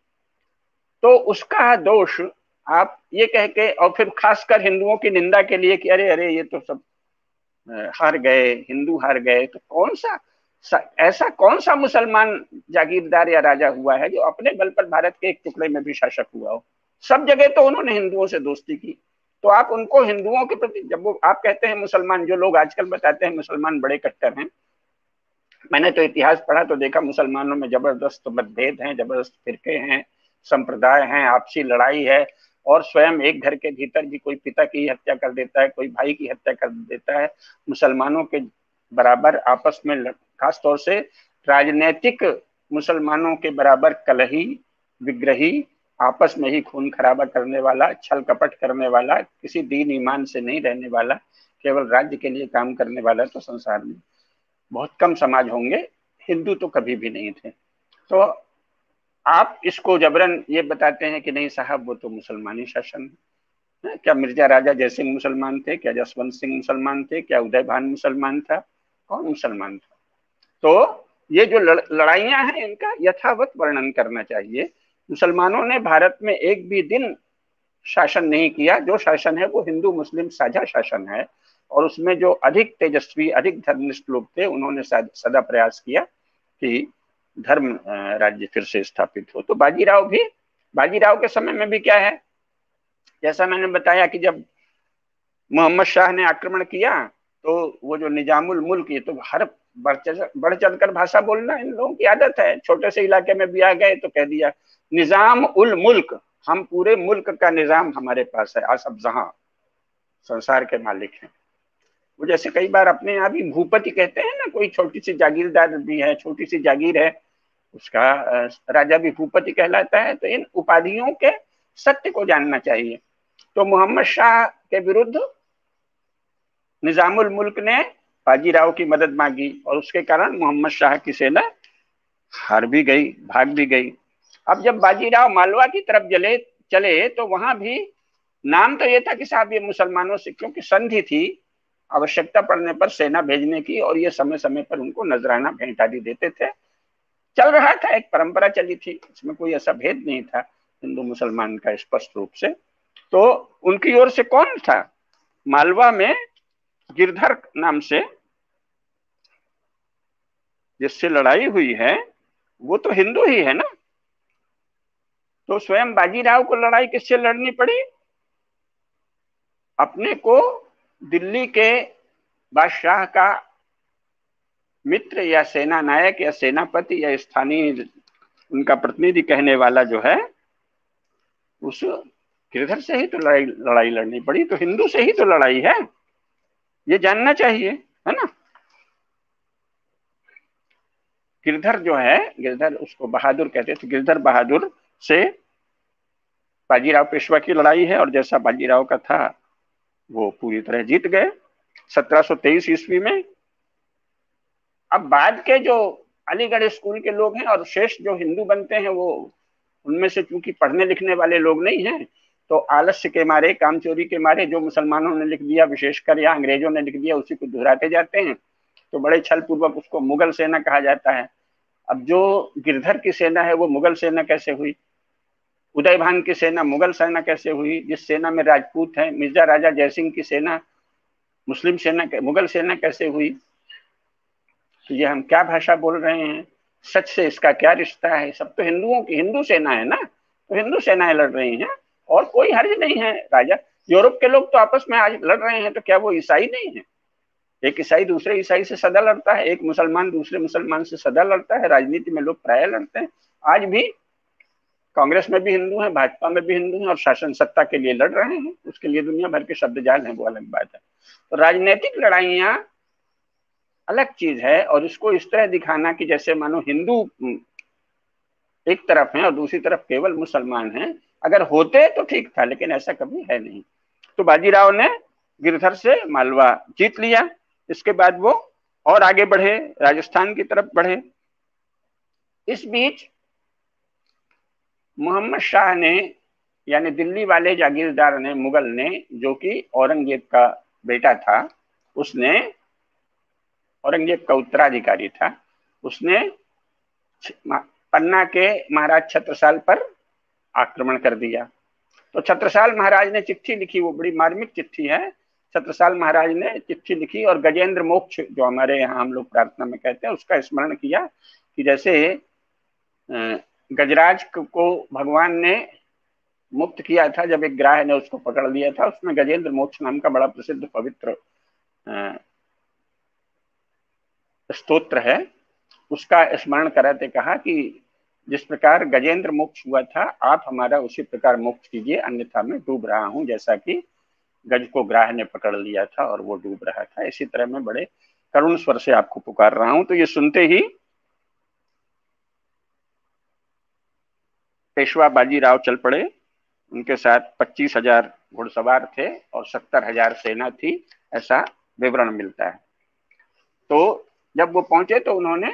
तो उसका दोष आप ये कह के, और फिर खासकर हिंदुओं की निंदा के लिए कि अरे अरे ये तो सब हार गए, हिंदू हार गए, तो कौन सा ऐसा कौन सा मुसलमान जागीरदार या राजा हुआ है जो अपने बल पर भारत के एक टुकड़े में भी शासक हुआ हो? सब जगह तो उन्होंने हिंदुओं से दोस्ती की। तो आप उनको हिंदुओं के प्रति, जब वो आप कहते हैं मुसलमान, जो लोग आजकल बताते हैं मुसलमान बड़े कट्टर हैं, मैंने तो इतिहास पढ़ा तो देखा मुसलमानों में जबरदस्त मतभेद हैं, जबरदस्त फिरके हैं, संप्रदाय हैं, आपसी लड़ाई है, और स्वयं एक घर के भीतर भी कोई पिता की हत्या कर देता है, कोई भाई की हत्या कर देता है। मुसलमानों के बराबर आपस में, खास तौर से राजनीतिक मुसलमानों के बराबर कलही, विग्रही, आपस में ही खून खराबा करने वाला, छल कपट करने वाला, किसी दीन ईमान से नहीं रहने वाला, केवल राज्य के लिए काम करने वाला तो संसार में बहुत कम समाज होंगे। हिंदू तो कभी भी नहीं थे। तो आप इसको जबरन ये बताते हैं कि नहीं साहब वो तो मुसलमानी शासन है। क्या मिर्जा राजा जयसिंह मुसलमान थे? क्या जसवंत सिंह मुसलमान थे? क्या उदय भान मुसलमान था? कौन मुसलमान था? तो ये जो लड़ाइयां हैं इनका यथावत वर्णन करना चाहिए। मुसलमानों ने भारत में एक भी दिन शासन नहीं किया। जो शासन है वो हिंदू मुस्लिम साझा शासन है, और उसमें जो अधिक तेजस्वी, अधिक धर्मनिष्ठ लोग थे, उन्होंने सदा प्रयास किया कि धर्म राज्य फिर से स्थापित हो। तो बाजीराव के समय में भी क्या है, जैसा मैंने बताया कि जब मोहम्मद शाह ने आक्रमण किया तो वो जो निजामुल मुल्क, ये तो हर बढ़ चढ़कर भाषा बोलना इन लोगों की आदत है। छोटे से इलाके में भी आ गए तो कह दिया निजाम उल मुल्क, हम पूरे मुल्क का निजाम हमारे पास है, आसफ जहां संसार के मालिक हैं। वो जैसे कई बार अपने यहाँ भी भूपति कहते हैं ना, कोई छोटी सी जागीरदार भी है, छोटी सी जागीर है, उसका राजा भी भूपति कहलाता है। तो इन उपाधियों के सत्य को जानना चाहिए। तो मोहम्मद शाह के विरुद्ध निजामुल मुल्क ने बाजीराव की मदद मांगी, और उसके कारण मोहम्मद शाह की सेना हार भी गई, भाग भी गई। अब जब बाजीराव मालवा की तरफ चले तो वहां भी नाम तो ये था कि साहब ये मुसलमानों से, क्योंकि संधि थी आवश्यकता पड़ने पर सेना भेजने की, और ये समय समय पर उनको नजराना भेंट आदि देते थे। चल रहा था, एक परंपरा चली थी, इसमें कोई ऐसा भेद नहीं था हिंदू मुसलमान का स्पष्ट रूप से। तो उनकी ओर से कौन था? मालवा में गिरधर नाम से जिससे लड़ाई हुई है वो तो हिंदू ही है ना। तो स्वयं बाजीराव को लड़ाई किससे लड़नी पड़ी? अपने को दिल्ली के बादशाह का मित्र या सेना नायक या सेनापति या स्थानीय उनका प्रतिनिधि कहने वाला जो है, उस गिरधर से ही तो लड़ाई लड़नी पड़ी। तो हिंदू से ही तो लड़ाई है, ये जानना चाहिए, है ना। गिरधर जो है, गिरधर उसको बहादुर कहते थे, गिरधर बहादुर से बाजीराव पेशवा की लड़ाई है, और जैसा बाजीराव का था वो पूरी तरह जीत गए 1723 ईस्वी में। अब बाद के जो अलीगढ़ स्कूल के लोग हैं और शेष जो हिंदू बनते हैं, वो उनमें से चूंकि पढ़ने लिखने वाले लोग नहीं हैं, तो आलस्य के मारे, कामचोरी के मारे जो मुसलमानों ने लिख दिया विशेषकर, या अंग्रेजों ने लिख दिया, उसी को दोहराते जाते हैं। तो बड़े छल पूर्वक उसको मुगल सेना कहा जाता है। अब जो गिरधर की सेना है वो मुगल सेना कैसे हुई? उदय भान की सेना मुगल सेना कैसे हुई? जिस सेना में राजपूत हैं, मिर्जा राजा जयसिंह की सेना मुस्लिम सेना, मुगल सेना कैसे हुई? तो ये हम क्या भाषा बोल रहे हैं? सच से इसका क्या रिश्ता है? सब तो हिंदुओं की, हिंदू सेना है ना, तो हिंदू सेनाएं लड़ रही हैं, और कोई हर्ज नहीं है। राजा यूरोप के लोग तो आपस में आज लड़ रहे हैं, तो क्या वो ईसाई नहीं है? एक ईसाई दूसरे ईसाई से सदा लड़ता है, एक मुसलमान दूसरे मुसलमान से सदा लड़ता है। राजनीति में लोग प्राय लड़ते हैं। आज भी कांग्रेस में भी हिंदू हैं, भाजपा में भी हिंदू हैं, और शासन सत्ता के लिए लड़ रहे हैं। उसके लिए दुनिया भर के शब्द जाल हैं, वो अलग बात है। तो राजनीतिक लड़ाइयां अलग चीज है, और इसको इस तरह दिखाना कि जैसे मानो हिंदू एक तरफ है और दूसरी तरफ केवल मुसलमान हैं, अगर होते तो ठीक था, लेकिन ऐसा कभी है नहीं। तो बाजीराव ने गिरधर से मालवा जीत लिया। इसके बाद वो और आगे बढ़े, राजस्थान की तरफ बढ़े। इस बीच मोहम्मद शाह ने, यानी दिल्ली वाले जागीरदार ने, मुगल ने, जो कि औरंगजेब का बेटा था, उसने, औरंगजेब का उत्तराधिकारी था, उसने पन्ना के महाराज छत्रसाल पर आक्रमण कर दिया। तो छत्रसाल महाराज ने चिट्ठी लिखी, वो बड़ी मार्मिक चिट्ठी है। छत्रसाल महाराज ने चिट्ठी लिखी और गजेंद्र मोक्ष, जो हमारे यहाँ हम लोग प्रार्थना में कहते हैं, उसका स्मरण किया कि जैसे गजराज को भगवान ने मुक्त किया था, जब एक ग्राह ने उसको पकड़ लिया था, उसमें गजेंद्र मोक्ष नाम का बड़ा प्रसिद्ध पवित्र स्तोत्र है, उसका स्मरण कराते कहा कि जिस प्रकार गजेंद्र मोक्ष हुआ था, आप हमारा उसी प्रकार मोक्ष कीजिए, अन्यथा मैं डूब रहा हूं, जैसा कि गज को ग्राह ने पकड़ लिया था और वो डूब रहा था। इसी तरह मैं बड़े करुण स्वर से आपको पुकार रहा हूं। तो ये सुनते ही पेशवा बाजीराव चल पड़े। उनके साथ 25,000 घुड़सवार थे और 70,000 सेना थी, ऐसा विवरण मिलता है। तो जब वो पहुंचे तो उन्होंने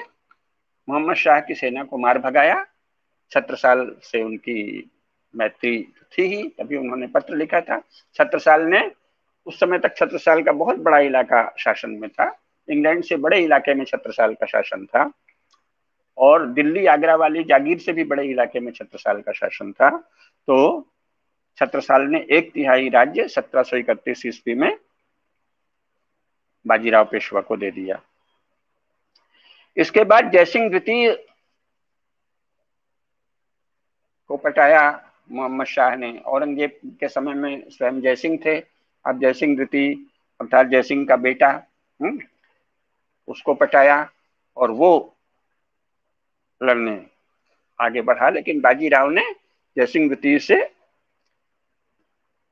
मोहम्मद शाह की सेना को मार भगाया। छत्रसाल से उनकी मैत्री थी ही, तभी उन्होंने पत्र लिखा था। छत्रसाल ने, उस समय तक छत्रसाल का बहुत बड़ा इलाका शासन में था, इंग्लैंड से बड़े इलाके में छत्रसाल का शासन था, और दिल्ली आगरा वाली जागीर से भी बड़े इलाके में छत्रसाल का शासन था। तो छत्रसाल ने 1/3 राज्य 1731 ईस्वी में बाजीराव पेशवा को दे दिया। इसके बाद जयसिंह द्वितीय को पटाया मोहम्मद शाह ने। औरंगजेब के समय में स्वयं जयसिंह थे, अब जयसिंह द्वितीय अर्थात जयसिंह का बेटा उसको पटाया और वो लड़ने आगे बढ़ा। लेकिन बाजीराव ने जयसिंह द्वितीय से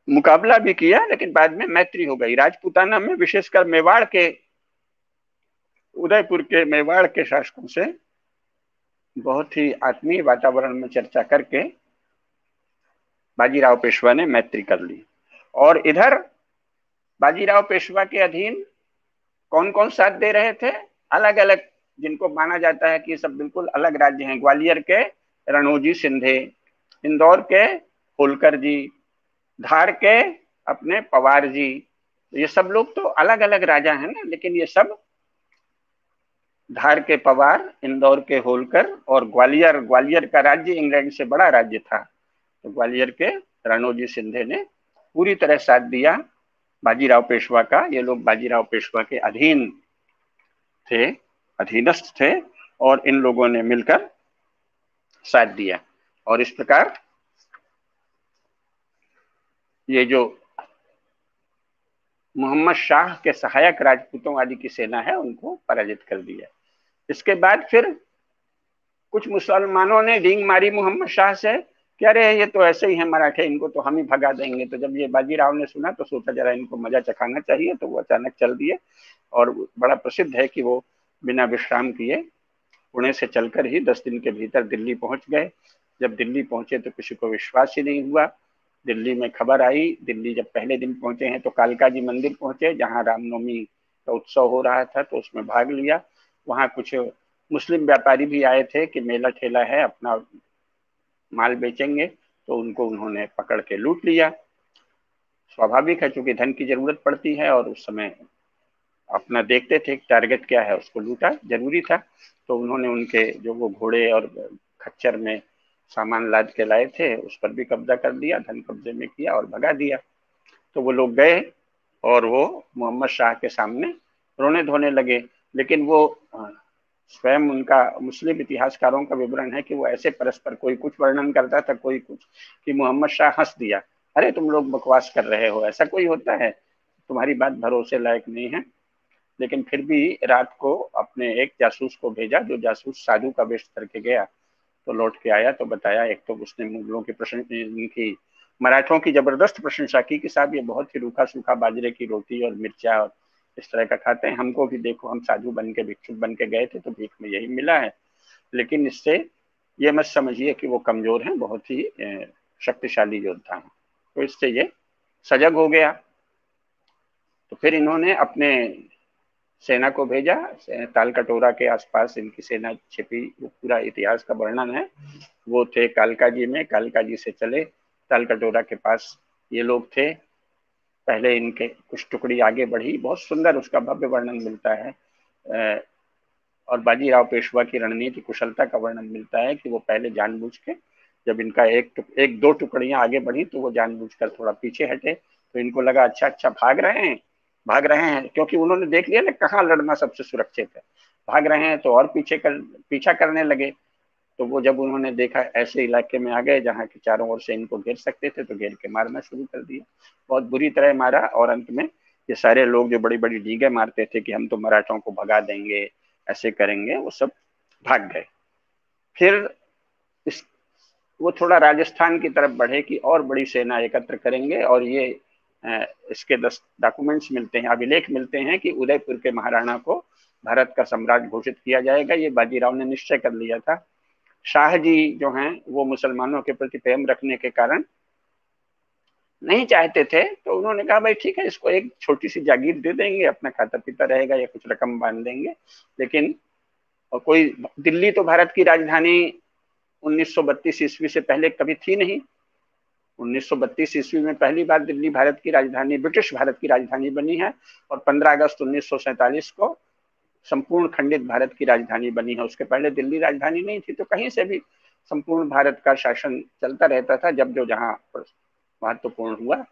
मुकाबला भी किया, लेकिन बाद में मैत्री हो गई। राजपूताना में विशेषकर मेवाड़ के, उदयपुर के मेवाड़ के शासकों से बहुत ही आत्मीय वातावरण में चर्चा करके बाजीराव पेशवा ने मैत्री कर ली। और इधर बाजीराव पेशवा के अधीन कौन कौन साथ दे रहे थे? अलग अलग, जिनको माना जाता है कि ये सब बिल्कुल अलग राज्य हैं। ग्वालियर के रणोजी सिंधे, इंदौर के होलकर जी, धार के अपने पवार जी, ये सब लोग तो अलग अलग राजा हैं ना, लेकिन ये सब धार के पवार, इंदौर के होलकर और ग्वालियर का राज्य इंग्लैंड से बड़ा राज्य था, तो ग्वालियर के रणोजी सिंधे ने पूरी तरह साथ दिया बाजीराव पेशवा का। ये लोग बाजीराव पेशवा के अधीन थे, अधीनस्थ थे, और इन लोगों ने मिलकर साथ दिया। और इस प्रकार ये जो मोहम्मद शाह के सहायक राजपूतों आदि की सेना है, उनको पराजित कर दिया। इसके बाद फिर कुछ मुसलमानों ने डींग मारी मोहम्मद शाह से कि अरे ये तो ऐसे ही है मराठे, इनको तो हम ही भगा देंगे। तो जब ये बाजीराव ने सुना तो सोचा जरा इनको मजा चखाना चाहिए, तो वो अचानक चल दिए। और बड़ा प्रसिद्ध है कि वो बिना विश्राम किए पुणे से चलकर ही 10 दिन के भीतर दिल्ली पहुंच गए। जब दिल्ली पहुंचे तो किसी को विश्वास ही नहीं हुआ। दिल्ली में खबर आई, दिल्ली जब पहले दिन पहुंचे हैं तो कालका जी मंदिर पहुंचे, जहां रामनवमी का उत्सव हो रहा था, तो उसमें भाग लिया। वहां कुछ मुस्लिम व्यापारी भी आए थे कि मेला ठेला है, अपना माल बेचेंगे, तो उनको उन्होंने पकड़ के लूट लिया। स्वाभाविक है, चूंकि धन की जरूरत पड़ती है और उस समय अपना देखते थे टारगेट क्या है, उसको लूटा जरूरी था। तो उन्होंने उनके जो वो घोड़े और खच्चर में सामान लाद के लाए थे, उस पर भी कब्जा कर दिया, धन कब्जे में किया और भगा दिया। तो वो लोग गए और वो मोहम्मद शाह के सामने रोने धोने लगे। लेकिन वो स्वयं, उनका मुस्लिम इतिहासकारों का विवरण है कि वो ऐसे परस्पर, कोई कुछ वर्णन करता था, कोई कुछ, कि मोहम्मद शाह हंस दिया, अरे तुम लोग बकवास कर रहे हो, ऐसा कोई होता है, तुम्हारी बात भरोसे लायक नहीं है। लेकिन फिर भी रात को अपने एक जासूस को भेजा, जो जासूस साधु का वेश करके गया, तो लौट के आया तो बताया, एक तो उसने मुगलों की की मराठों की जबरदस्त प्रशंसा की कि साहब ये बहुत ही रूखा सूखा बाजरे की रोटी और मिर्चा और इस तरह का खाते हैं, हमको भी देखो, हम साधु बन के भिक्षुक बन के गए थे तो भीख में यही मिला है। लेकिन इससे ये मत समझिए कि वो कमजोर हैं, बहुत ही शक्तिशाली योद्धा हैं। तो इससे ये सजग हो गया। तो फिर इन्होंने अपने सेना को भेजा, ताल कटोरा के आसपास इनकी सेना छिपी, वो पूरा इतिहास का वर्णन है। वो थे कालका जी में, कालका जी से चले ताल कटोरा के पास ये लोग थे। पहले इनके कुछ टुकड़ी आगे बढ़ी, बहुत सुंदर उसका भव्य वर्णन मिलता है। और बाजीराव पेशवा की रणनीति कुशलता का वर्णन मिलता है कि वो पहले जानबूझ के, जब इनका एक दो टुकड़ियां आगे बढ़ी तो वो जानबूझकर थोड़ा पीछे हटे। तो इनको लगा अच्छा भाग रहे हैं, क्योंकि उन्होंने देख लिया ना कहाँ लड़ना सबसे सुरक्षित है। भाग रहे हैं तो और पीछा करने लगे। तो वो जब उन्होंने देखा ऐसे इलाके में आ गए जहाँ के चारों ओर से इनको घेर सकते थे, तो घेर के मारना शुरू कर दिया, बहुत बुरी तरह मारा। और अंत में ये सारे लोग जो बड़ी बड़ी डीगे मारते थे कि हम तो मराठों को भगा देंगे, ऐसे करेंगे, वो सब भाग गए। फिर इस वो थोड़ा राजस्थान की तरफ बढ़े कि और बड़ी सेना एकत्र करेंगे, और ये इसके 10 डॉक्यूमेंट्स मिलते हैं, अभिलेख मिलते हैं कि उदयपुर के महाराणा को भारत का सम्राट घोषित किया जाएगा। ये बाजीराव ने निश्चय कर लिया था। शाह जी जो हैं वो मुसलमानों के प्रति प्रेम रखने के कारण नहीं चाहते थे, तो उन्होंने कहा भाई ठीक है, इसको एक छोटी सी जागीर दे देंगे, अपना खाता पीता रहेगा या कुछ रकम बांध देंगे। लेकिन और कोई दिल्ली तो भारत की राजधानी 1932 ईस्वी से पहले कभी थी नहीं। 1932 ईस्वी में पहली बार दिल्ली भारत की राजधानी, ब्रिटिश भारत की राजधानी बनी है, और 15 अगस्त 1947 को संपूर्ण खंडित भारत की राजधानी बनी है। उसके पहले दिल्ली राजधानी नहीं थी, तो कहीं से भी संपूर्ण भारत का शासन चलता रहता था जब जो जहाँ महत्वपूर्ण हुआ।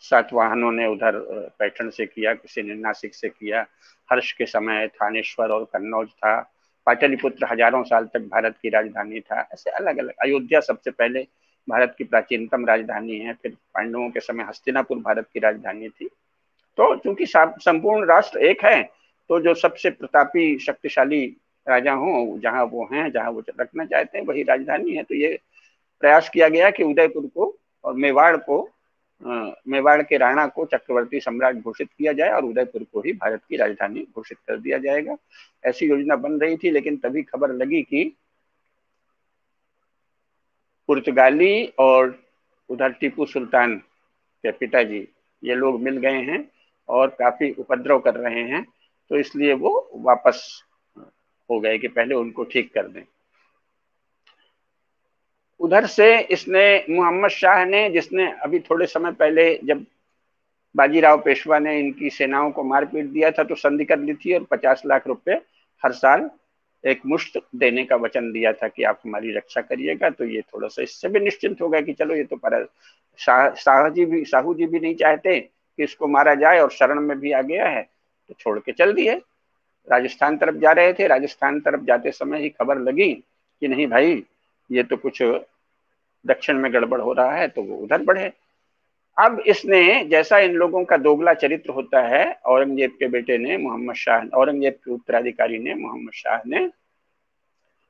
सातवाहनों ने उधर पैठण से किया, किसी ने नासिक से किया, हर्ष के समय थानेश्वर और कन्नौज था, पाटलिपुत्र हजारों साल तक भारत की राजधानी था, ऐसे अलग अलग। अयोध्या सबसे पहले भारत की प्राचीनतम राजधानी है, फिर पांडवों के समय हस्तिनापुर भारत की राजधानी थी। तो चूंकि संपूर्ण राष्ट्र एक है, तो जो सबसे प्रतापी शक्तिशाली राजा हो जहां वो हैं, जहां वो रखना चाहते हैं, वही राजधानी है। तो ये प्रयास किया गया कि उदयपुर को और मेवाड़ के राणा को चक्रवर्ती सम्राट घोषित किया जाए और उदयपुर को ही भारत की राजधानी घोषित कर दिया जाएगा। ऐसी योजना बन रही थी, लेकिन तभी खबर लगी कि पुर्तगाली और उधर टीपू सुल्तान के पिताजी ये लोग मिल गए हैं और काफी उपद्रव कर रहे हैं, तो इसलिए वो वापस हो गए कि पहले उनको ठीक कर दें। उधर से इसने मोहम्मद शाह ने, जिसने अभी थोड़े समय पहले जब बाजीराव पेशवा ने इनकी सेनाओं को मार पीट दिया था तो संधि कर ली थी और 50 लाख रुपए हर साल एक मुश्त देने का वचन दिया था कि आप हमारी रक्षा करिएगा। तो ये थोड़ा सा इससे भी निश्चिंत हो गया कि चलो ये तो पर साहू जी भी नहीं चाहते कि इसको मारा जाए और शरण में भी आ गया है, तो छोड़ के चल दिए। राजस्थान तरफ जा रहे थे, राजस्थान तरफ जाते समय ही खबर लगी कि नहीं भाई ये तो कुछ दक्षिण में गड़बड़ हो रहा है, तो वो उधर बढ़े। अब इसने, जैसा इन लोगों का दोगला चरित्र होता है, औरंगजेब के बेटे ने मोहम्मद शाह, औरंगजेब के उत्तराधिकारी ने मोहम्मद शाह ने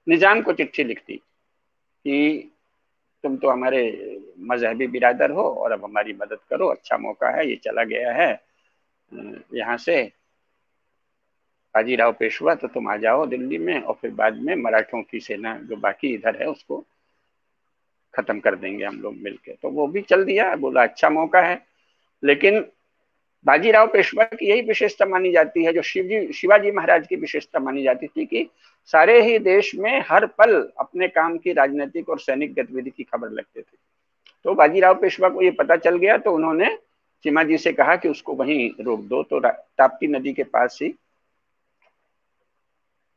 निजाम को चिट्ठी लिख दी कि तुम तो हमारे मजहबी बिरादर हो और अब हमारी मदद करो, अच्छा मौका है, ये चला गया है यहाँ से बाजीराव पेशवा, तो तुम आ जाओ दिल्ली में और फिर बाद में मराठों की सेना जो बाकी इधर है उसको खत्म कर देंगे हम लोग मिलके। तो वो भी चल दिया, बोला अच्छा मौका है। लेकिन बाजीराव पेशवा की यही विशेषता मानी जाती है जो शिवाजी महाराज की विशेषता मानी जाती थी कि सारे ही देश में हर पल अपने काम की राजनीतिक और सैनिक गतिविधि की खबर लगते थे। तो बाजीराव पेशवा को ये पता चल गया, तो उन्होंने चिमाजी से कहा कि उसको वहीं रोक दो। तो ताप्ती नदी के पास ही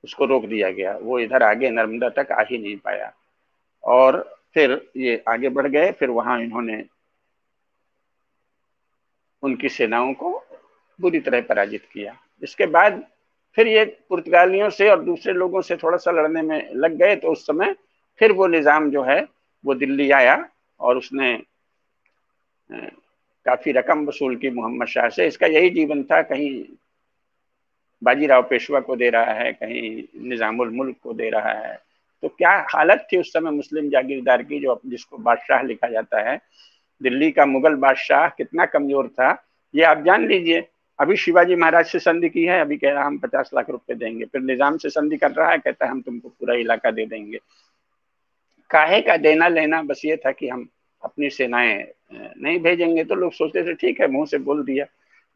उसको रोक दिया गया, वो इधर आगे नर्मदा तक आ ही नहीं पाया। और फिर ये आगे बढ़ गए, फिर वहां इन्होंने उनकी सेनाओं को बुरी तरह पराजित किया। इसके बाद फिर ये पुर्तगालियों से और दूसरे लोगों से थोड़ा सा लड़ने में लग गए, तो उस समय फिर वो निजाम जो है वो दिल्ली आया और उसने काफी रकम वसूल की मोहम्मद शाह से। इसका यही जीवन था, कहीं बाजीराव पेशवा को दे रहा है, कहीं निजामुल मुल्क को दे रहा है। तो क्या हालत थी उस समय मुस्लिम जागीरदार की, जो जिसको बादशाह लिखा जाता है। दिल्ली का मुगल बादशाह कितना कमजोर था ये आप जान लीजिए। अभी शिवाजी महाराज से संधि की है, अभी कह रहा हम 50 लाख रुपए देंगे, फिर निजाम से संधि कर रहा है, कहता है हम तुमको पूरा इलाका दे देंगे। काहे का देना लेना, बस ये था कि हम अपनी सेनाएं नहीं भेजेंगे। तो लोग सोचते थे ठीक है, मुंह से बोल दिया।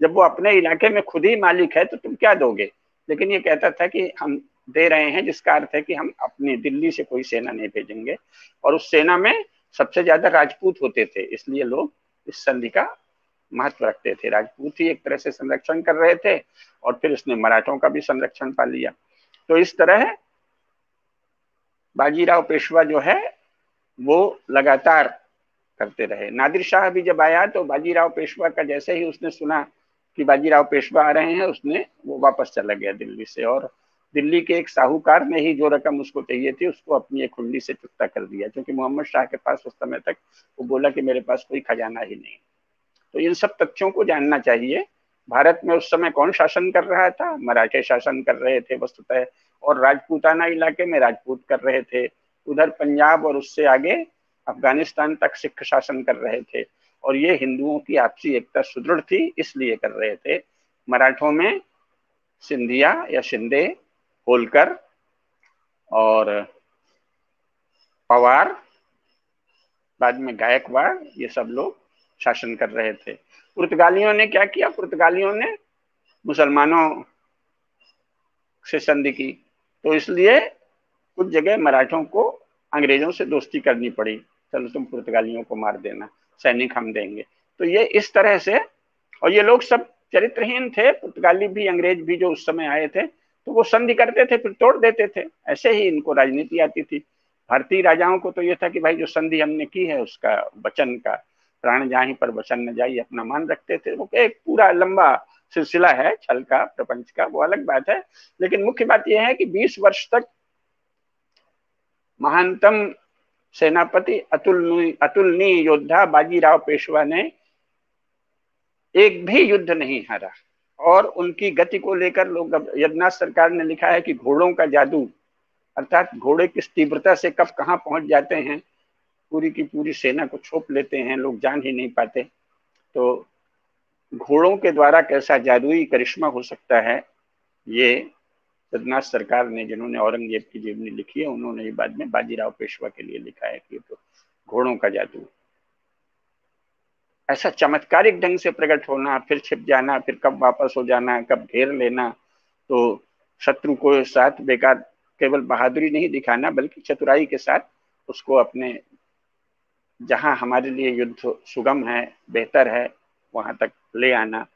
जब वो अपने इलाके में खुद ही मालिक है तो तुम क्या दोगे। लेकिन ये कहता था कि हम दे रहे हैं, जिसका अर्थ है कि हम अपनी दिल्ली से कोई सेना नहीं भेजेंगे। और उस सेना में सबसे ज्यादा राजपूत होते थे, इसलिए लोग इस संधि का महत्व रखते थे। राजपूत ही एक तरह से संरक्षण कर रहे थे और फिर इसने मराठों का भी संरक्षण पा लिया। तो इस तरह बाजीराव पेशवा जो है वो लगातार करते रहे। नादिर शाह भी जब आया तो बाजीराव पेशवा का जैसे ही उसने सुना कि बाजीराव पेशवा आ रहे हैं, उसने वो वापस चला गया दिल्ली से। और दिल्ली के एक साहूकार ने ही जो रकम उसको चाहिए थी उसको अपनी एक हुंडी से चुकता कर दिया, क्योंकि मोहम्मद शाह के पास उस समय तक वो बोला कि मेरे पास कोई खजाना ही नहीं। तो इन सब तथ्यों को जानना चाहिए। भारत में उस समय कौन शासन कर रहा था? मराठे शासन कर रहे थे वस्तुतः, और राजपूताना इलाके में राजपूत कर रहे थे। उधर पंजाब और उससे आगे अफगानिस्तान तक सिख शासन कर रहे थे, और ये हिंदुओं की आपसी एकता सुदृढ़ थी इसलिए कर रहे थे। मराठों में सिंधिया या शिंदे, होलकर और पवार, बाद में गायकवाड़, ये सब लोग शासन कर रहे थे। पुर्तगालियों ने क्या किया? पुर्तगालियों ने मुसलमानों से संधि की, तो इसलिए कुछ जगह मराठों को अंग्रेजों से दोस्ती करनी पड़ी। चलो तुम पुर्तगालियों को मार देना, सैनिक हम देंगे। तो ये इस तरह से, और ये लोग सब चरित्रहीन थे, पुर्तगाली भी अंग्रेज भी जो उस समय आए थे, तो वो संधि करते थे फिर तोड़ देते थे। ऐसे ही इनको राजनीति आती थी। भारतीय राजाओं को तो ये था कि भाई जो संधि हमने की है उसका वचन का प्राण जाहि पर वचन न जाई अपना मान रखते थे। वो एक पूरा लंबा सिलसिला है छल का, प्रपंच का, वो अलग बात है। लेकिन मुख्य बात यह है कि 20 वर्ष तक महानतम सेनापति अतुलनीय योद्धा बाजीराव पेशवा ने एक भी युद्ध नहीं हारा। और उनकी गति को लेकर लोग, यदनाथ सरकार ने लिखा है कि घोड़ों का जादू, अर्थात घोड़े किस तीव्रता से कब कहां पहुंच जाते हैं, पूरी की पूरी सेना को छोप लेते हैं, लोग जान ही नहीं पाते। तो घोड़ों के द्वारा कैसा जादुई करिश्मा हो सकता है, ये यदनाथ सरकार ने, जिन्होंने औरंगजेब की जीवनी लिखी है, उन्होंने ये बाद में बाजीराव पेशवा के लिए लिखा है कि तो घोड़ों का जादू, ऐसा चमत्कारिक ढंग से प्रकट होना, फिर छिप जाना, फिर कब वापस हो जाना, कब घेर लेना। तो शत्रु को साथ बेकार केवल बहादुरी नहीं दिखाना, बल्कि चतुराई के साथ उसको अपने, जहां हमारे लिए युद्ध सुगम है, बेहतर है, वहां तक ले आना।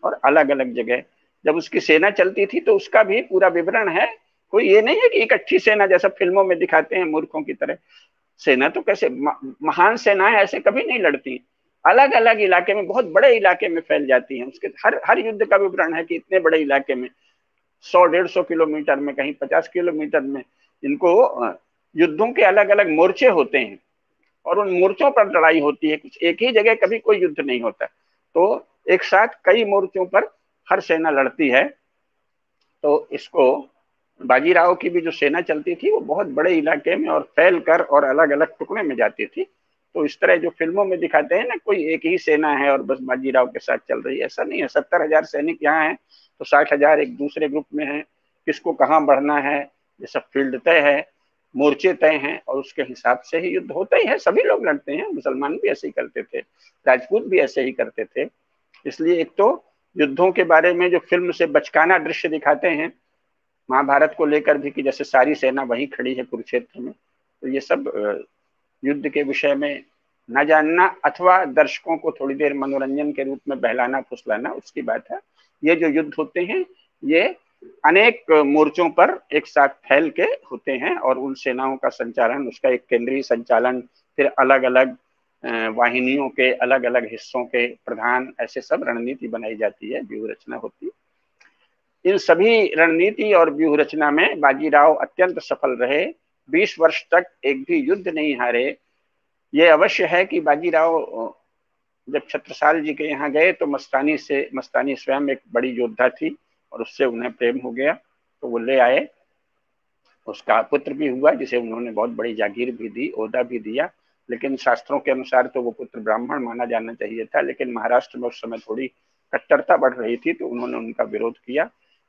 और अलग अलग जगह जब उसकी सेना चलती थी तो उसका भी पूरा विवरण है। कोई ये नहीं है कि इकट्ठी सेना जैसा फिल्मों में दिखाते हैं मूर्खों की तरह। सेना तो कैसे, महान सेनाएं ऐसे कभी नहीं लड़ती, अलग अलग इलाके में, बहुत बड़े इलाके में फैल जाती हैं। उसके हर हर युद्ध का विवरण है कि इतने बड़े इलाके में 100-150 किलोमीटर में, कहीं 50 किलोमीटर में, इनको युद्धों के अलग अलग मोर्चे होते हैं और उन मोर्चों पर लड़ाई होती है। कुछ एक ही जगह कभी कोई युद्ध नहीं होता, तो एक साथ कई मोर्चों पर हर सेना लड़ती है। तो इसको बाजीराव की भी जो सेना चलती थी वो बहुत बड़े इलाके में और फैल कर और अलग अलग टुकड़े में जाती थी। तो इस तरह जो फिल्मों में दिखाते हैं ना, कोई एक ही सेना है और बस बाजीराव के साथ चल रही है, ऐसा नहीं है। 70,000 सैनिक यहाँ है तो 60,000 एक दूसरे ग्रुप में है। किसको कहाँ बढ़ना है ये सब फील्ड तय है, मोर्चे तय हैं, और उसके हिसाब से ही युद्ध होता ही है। सभी लोग लड़ते हैं, मुसलमान भी ऐसे ही करते थे, राजपूत भी ऐसे ही करते थे। इसलिए एक तो युद्धों के बारे में जो फिल्म से बचकाना दृश्य दिखाते हैं महाभारत को लेकर भी, कि जैसे सारी सेना वहीं खड़ी है कुरुक्षेत्र में, तो ये सब युद्ध के विषय में न जानना अथवा दर्शकों को थोड़ी देर मनोरंजन के रूप में बहलाना फुसलाना, उसकी बात है। ये जो युद्ध होते हैं ये अनेक मोर्चों पर एक साथ फैल के होते हैं, और उन सेनाओं का संचालन, उसका एक केंद्रीय संचालन, फिर अलग अलग वाहिनियों के अलग अलग हिस्सों के प्रधान, ऐसे सब रणनीति बनाई जाती है, व्यूह रचना होती है। इन सभी रणनीति और व्यूह रचना में बाजीराव अत्यंत सफल रहे, 20 वर्ष तक एक भी युद्ध नहीं हारे। ये अवश्य है कि बाजीराव जब छत्रसाल जी के यहाँ गए तो मस्तानी स्वयं एक बड़ी योद्धा थी और उससे उन्हें प्रेम हो गया, तो वो ले आए। उसका पुत्र भी हुआ जिसे उन्होंने बहुत बड़ी जागीर भी दी, ओहदा भी दिया, लेकिन शास्त्रों के अनुसार तो वो पुत्र ब्राह्मण माना जाना चाहिए था। लेकिन महाराष्ट्र में उस समय थोड़ी कट्टरता बढ़ रही थी तो उन्होंने उनका विरोध किया।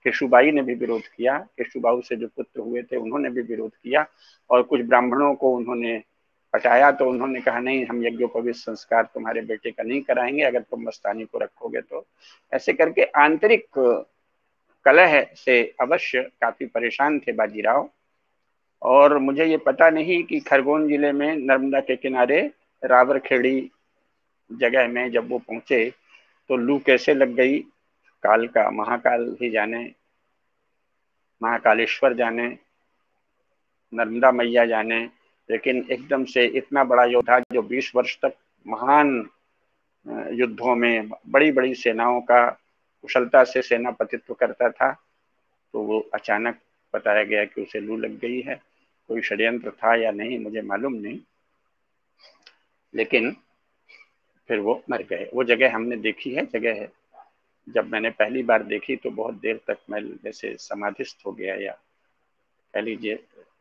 केशुबाई ने भी विरोध किया, केशुबाऊ से जो पुत्र हुए थे उन्होंने भी विरोध किया, और कुछ ब्राह्मणों को उन्होंने पटाया। तो उन्होंने कहा नहीं, हम यज्ञोपवीत संस्कार तुम्हारे बेटे का नहीं कराएंगे अगर तुम मस्तानी को रखोगे तो। ऐसे करके आंतरिक कलह से अवश्य काफी परेशान थे बाजीराव। और मुझे ये पता नहीं कि खरगोन जिले में नर्मदा के किनारे रावरखेड़ी जगह में जब वो पहुंचे तो लू कैसे लग गई, काल का महाकाल ही जाने, महाकालेश्वर जाने, नर्मदा मैया जाने। लेकिन एकदम से इतना बड़ा योद्धा जो 20 वर्ष तक महान युद्धों में बड़ी बड़ी सेनाओं का कुशलता से सेनापतित्व करता था, तो वो अचानक बताया गया कि उसे लू लग गई है। कोई षड्यंत्र था या नहीं मुझे मालूम नहीं, लेकिन फिर वो मर गए। वो जगह हमने देखी है, जगह है। जब मैंने पहली बार देखी तो बहुत देर तक मैं जैसे समाधिस्थ हो गया, या कह लीजिए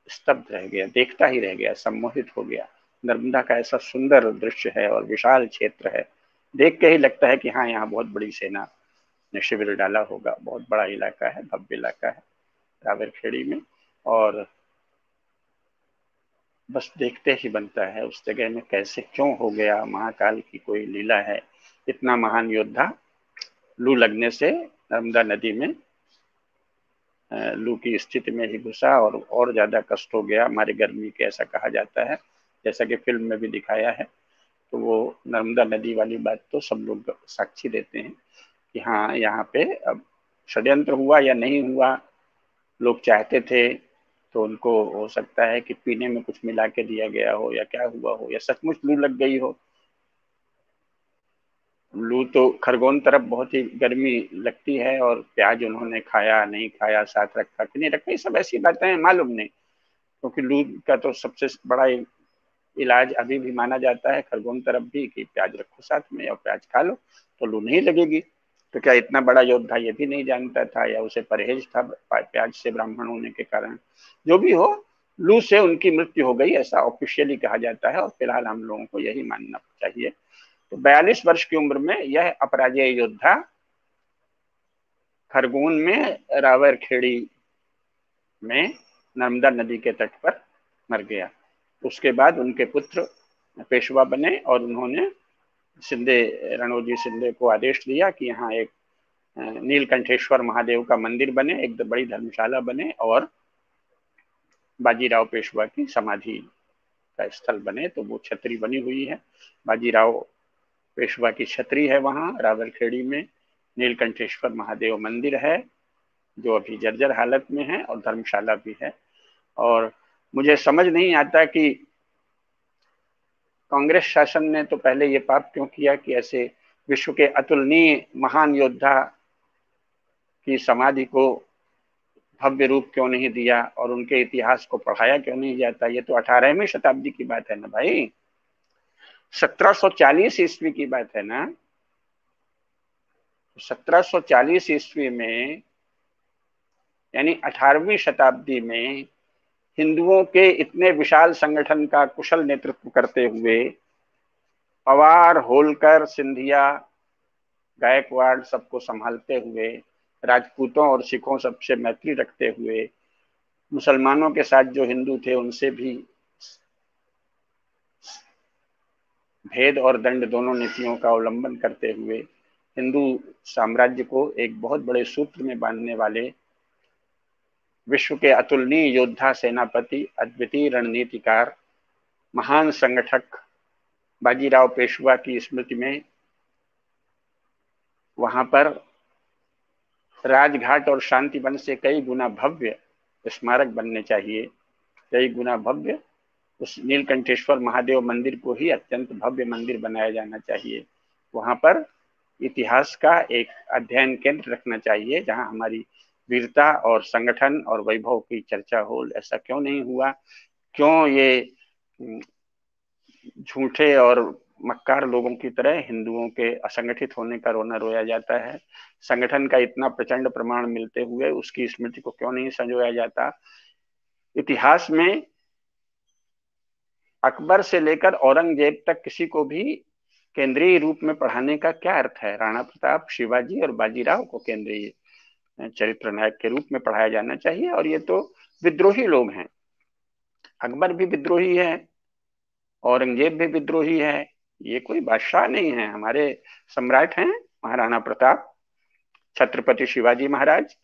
स्तब्ध रह गया, देखता ही रह गया, सम्मोहित हो गया। नर्मदा का ऐसा सुंदर दृश्य है और विशाल क्षेत्र है, देख के ही लगता है कि हाँ, यहाँ बहुत बड़ी सेना ने शिविर डाला होगा। बहुत बड़ा इलाका है, भव्य इलाका है रावरखेड़ी में, और बस देखते ही बनता है उस जगह में कैसे क्यों हो गया। महाकाल की कोई लीला है। इतना महान योद्धा लू लगने से नर्मदा नदी में लू की स्थिति में ही घुसा और ज्यादा कष्ट हो गया, हमारे गर्मी के, ऐसा कहा जाता है, जैसा कि फिल्म में भी दिखाया है। तो वो नर्मदा नदी वाली बात तो सब लोग साक्षी देते हैं कि हाँ, यहाँ पे अब षड्यंत्र हुआ या नहीं हुआ, लोग चाहते थे तो उनको हो सकता है कि पीने में कुछ मिला के दिया गया हो, या क्या हुआ हो, या सचमुच लू लग गई हो। लू तो खरगोन तरफ बहुत ही गर्मी लगती है, और प्याज उन्होंने खाया नहीं खाया, साथ रखा कि नहीं रखा, ये सब ऐसी बातें मालूम नहीं। क्योंकि लू का तो सबसे बड़ा इलाज अभी भी माना जाता है खरगोन तरफ भी कि प्याज रखो साथ में और प्याज खा लो तो लू नहीं लगेगी। तो क्या इतना बड़ा योद्धा ये भी नहीं जानता था, या उसे परहेज था प्याज से ब्राह्मण होने के कारण? जो भी हो, लू से उनकी मृत्यु हो गई, ऐसा ऑफिशियली कहा जाता है, और फिलहाल हम लोगों को यही मानना चाहिए। तो 42 वर्ष की उम्र में यह अपराजय योद्धा खरगोन में रावरखेड़ी में नर्मदा नदी के तट पर मर गया। उसके बाद उनके पुत्र पेशवा बने, और उन्होंने शिंदे, रणोजी शिंदे को आदेश दिया कि यहाँ एक नीलकंठेश्वर महादेव का मंदिर बने, एक बड़ी धर्मशाला बने, और बाजीराव पेशवा की समाधि का स्थल बने। तो वो छतरी बनी हुई है, बाजीराव पेशवा की छतरी है वहाँ रावरखेड़ी में। नीलकंठेश्वर महादेव मंदिर है जो अभी जर्जर हालत में है, और धर्मशाला भी है। और मुझे समझ नहीं आता कि कांग्रेस शासन ने तो पहले ये पाप क्यों किया कि ऐसे विश्व के अतुलनीय महान योद्धा की समाधि को भव्य रूप क्यों नहीं दिया, और उनके इतिहास को पढ़ाया क्यों नहीं जाता। ये तो 18वीं शताब्दी की बात है ना भाई, 1740 ईस्वी की बात है ना। 1740 ईस्वी में, यानी 18वीं शताब्दी में, हिंदुओं के इतने विशाल संगठन का कुशल नेतृत्व करते हुए पवार, होलकर, सिंधिया, गायकवाड़ सबको संभालते हुए, राजपूतों और सिखों सबसे मैत्री रखते हुए, मुसलमानों के साथ जो हिंदू थे उनसे भी भेद और दंड दोनों नीतियों का अवलंबन करते हुए हिंदू साम्राज्य को एक बहुत बड़े सूत्र में बांधने वाले विश्व के अतुलनीय योद्धा, सेनापति, अद्वितीय रणनीतिकार, महान संगठक बाजीराव पेशवा की स्मृति में वहां पर राजघाट और शांतिवन से कई गुना भव्य स्मारक बनने चाहिए, कई गुना भव्य। उस नीलकंठेश्वर महादेव मंदिर को ही अत्यंत भव्य मंदिर बनाया जाना चाहिए। वहां पर इतिहास का एक अध्ययन केंद्र रखना चाहिए जहां हमारी वीरता और संगठन और वैभव की चर्चा हो। ऐसा क्यों नहीं हुआ? क्यों ये झूठे और मक्कार लोगों की तरह हिंदुओं के असंगठित होने का रोना रोया जाता है? संगठन का इतना प्रचंड प्रमाण मिलते हुए उसकी स्मृति को क्यों नहीं संजोया जाता? इतिहास में अकबर से लेकर औरंगजेब तक किसी को भी केंद्रीय रूप में पढ़ाने का क्या अर्थ है? राणा प्रताप, शिवाजी और बाजीराव को केंद्रीय चरित्र नायक के रूप में पढ़ाया जाना चाहिए। और ये तो विद्रोही लोग हैं, अकबर भी विद्रोही है, औरंगजेब भी विद्रोही है, ये कोई बादशाह नहीं है। हमारे सम्राट हैं महाराणा प्रताप, छत्रपति शिवाजी महाराज,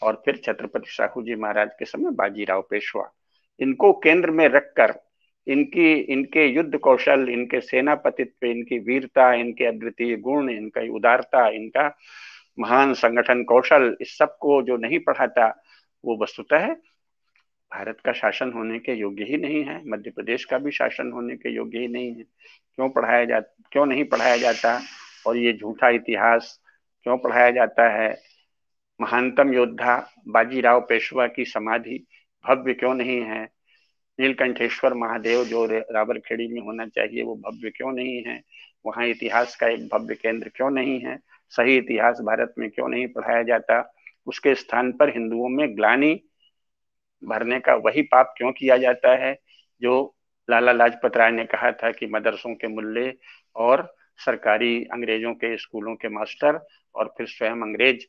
और फिर छत्रपति शाहू जी महाराज के समय बाजीराव पेशवा। इनको केंद्र में रखकर इनके युद्ध कौशल, इनके सेनापतित्व, इनकी वीरता, इनके अद्वितीय गुण, इनका उदारता, इनका महान संगठन कौशल, इस सब को जो नहीं पढ़ाता वो वस्तुतः भारत का शासन होने के योग्य ही नहीं है, मध्य प्रदेश का भी शासन होने के योग्य ही नहीं है। क्यों नहीं पढ़ाया जाता? और ये झूठा इतिहास क्यों पढ़ाया जाता है? महानतम योद्धा बाजीराव पेशवा की समाधि भव्य क्यों नहीं है? नीलकंठेश्वर महादेव जो रावरखेड़ी में होना चाहिए वो भव्य क्यों नहीं है? वहाँ इतिहास का एक भव्य केंद्र क्यों नहीं है? सही इतिहास भारत में क्यों नहीं पढ़ाया जाता? उसके स्थान पर हिंदुओं में ग्लानि भरने का वही पाप क्यों किया जाता है जो लाला लाजपत राय ने कहा था कि मदरसों के मुल्ले और सरकारी अंग्रेजों के स्कूलों के मास्टर और फिर स्वयं अंग्रेज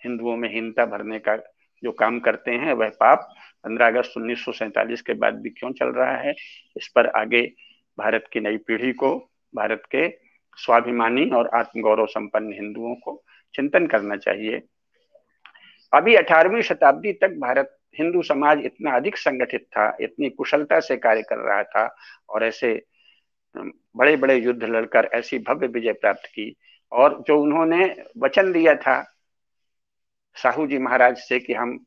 हिंदुओं में हीनता भरने का जो काम करते हैं वह पाप 15 अगस्त 1947 के बाद भी क्यों चल रहा है? इस पर आगे भारत की नई पीढ़ी को, भारत के स्वाभिमानी और आत्मगौरव संपन्न हिंदुओं को चिंतन करना चाहिए। अभी 18वीं शताब्दी तक भारत हिंदू समाज इतना अधिक संगठित था, इतनी कुशलता से कार्य कर रहा था और ऐसे बड़े बड़े युद्ध लड़कर ऐसी भव्य विजय प्राप्त की, और जो उन्होंने वचन दिया था साहू जी महाराज से कि हम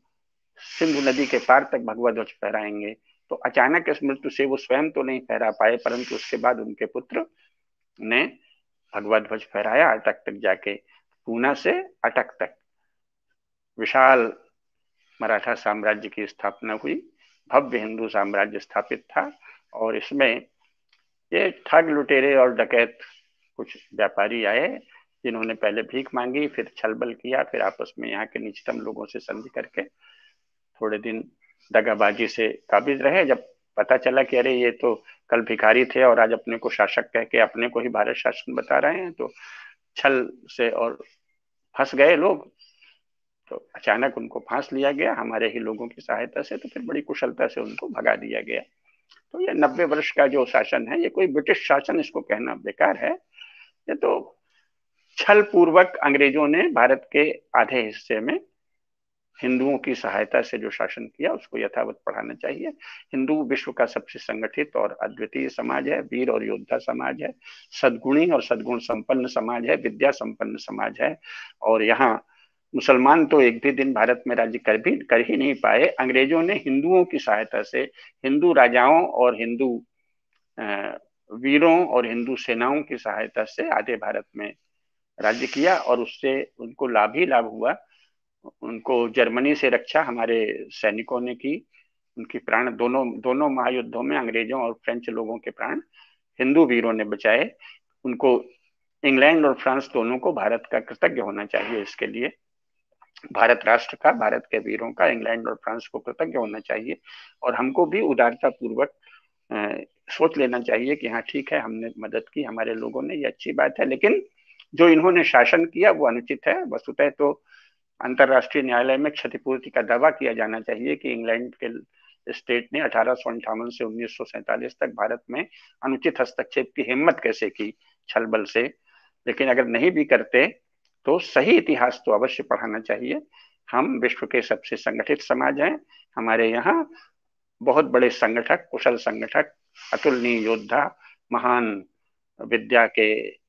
सिंधु नदी के पार तक भगवा ध्वज फहराएंगे, तो अचानक इस मृत्यु से वो स्वयं तो नहीं फहरा पाए, परंतु उसके बाद उनके पुत्र ने भगवा ध्वज फहराया अटक तक जाके। पूना से अटक तक विशाल मराठा साम्राज्य की स्थापना हुई, भव्य हिंदू साम्राज्य स्थापित था। और इसमें ये ठग लुटेरे और डकैत कुछ व्यापारी आए जिन्होंने पहले भीख मांगी, फिर छलबल किया, फिर आपस में यहाँ के निचतम लोगों से संधि करके थोड़े दिन दगाबाजी से काबिज रहे। जब पता चला कि अरे ये तो कल भिखारी थे और आज अपने को शासक कह के अपने को ही भारत शासन बता रहे हैं, तो छल से और फंस गए लोग। तो अचानक उनको फांस लिया गया हमारे ही लोगों की सहायता से, तो फिर बड़ी कुशलता से उनको भगा दिया गया। तो ये 90 वर्ष का जो शासन है, ये कोई ब्रिटिश शासन इसको कहना बेकार है। ये तो छल पूर्वक अंग्रेजों ने भारत के आधे हिस्से में हिंदुओं की सहायता से जो शासन किया उसको यथावत पढ़ाना चाहिए। हिंदू विश्व का सबसे संगठित और अद्वितीय समाज है, वीर और योद्धा समाज है, सद्गुणी और सद्गुण संपन्न समाज है, विद्या संपन्न समाज है। और यहाँ मुसलमान तो एक भी दिन भारत में राज्य कर ही नहीं पाए। अंग्रेजों ने हिंदुओं की सहायता से, हिंदू राजाओं और हिंदू वीरों और हिंदू सेनाओं की सहायता से आधे भारत में राज्य किया, और उससे उनको लाभ ही लाभ हुआ। उनको जर्मनी से रक्षा हमारे सैनिकों ने की, उनकी प्राण दोनों महायुद्धों में अंग्रेजों और फ्रेंच लोगों के प्राण हिंदू वीरों ने बचाए। उनको इंग्लैंड और फ्रांस दोनों को भारत का कृतज्ञ होना चाहिए। इसके लिए भारत राष्ट्र का, भारत के वीरों का इंग्लैंड और फ्रांस को कृतज्ञ होना चाहिए। और हमको भी उदारता पूर्वक सोच लेना चाहिए कि हाँ ठीक है, हमने मदद की, हमारे लोगों ने, ये अच्छी बात है, लेकिन जो इन्होंने शासन किया वो अनुचित है। वस्तुतः तो अंतरराष्ट्रीय न्यायालय में क्षतिपूर्ति का दावा किया जाना चाहिए कि इंग्लैंड के स्टेट ने 1858 से 1947 तक भारत में अनुचित हस्तक्षेप की हिम्मत कैसे की, छलबल से। लेकिन अगर नहीं भी करते तो सही इतिहास तो अवश्य पढ़ाना चाहिए। हम विश्व के सबसे संगठित समाज हैं। हमारे यहाँ बहुत बड़े संगठक, कुशल संगठक, अतुलनीय योद्धा, महान विद्या के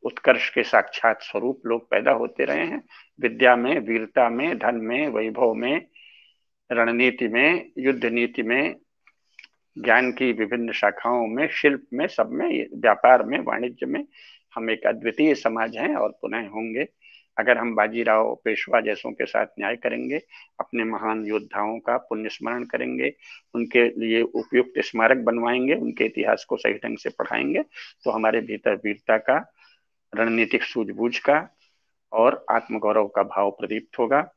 उत्कर्ष के साक्षात स्वरूप लोग पैदा होते रहे हैं। विद्या में, वीरता में, धन में, वैभव में, रणनीति में, युद्ध नीति में, ज्ञान की विभिन्न शाखाओं में, शिल्प में, सब में, व्यापार में, वाणिज्य में हम एक अद्वितीय समाज हैं और पुनः होंगे। अगर हम बाजीराव पेशवा जैसों के साथ न्याय करेंगे, अपने महान योद्धाओं का पुण्य स्मरण करेंगे, उनके लिए उपयुक्त स्मारक बनवाएंगे, उनके इतिहास को सही ढंग से पढ़ाएंगे, तो हमारे भीतर वीरता का, रणनीतिक सूझबूझ का और आत्मगौरव का भाव प्रदीप्त होगा।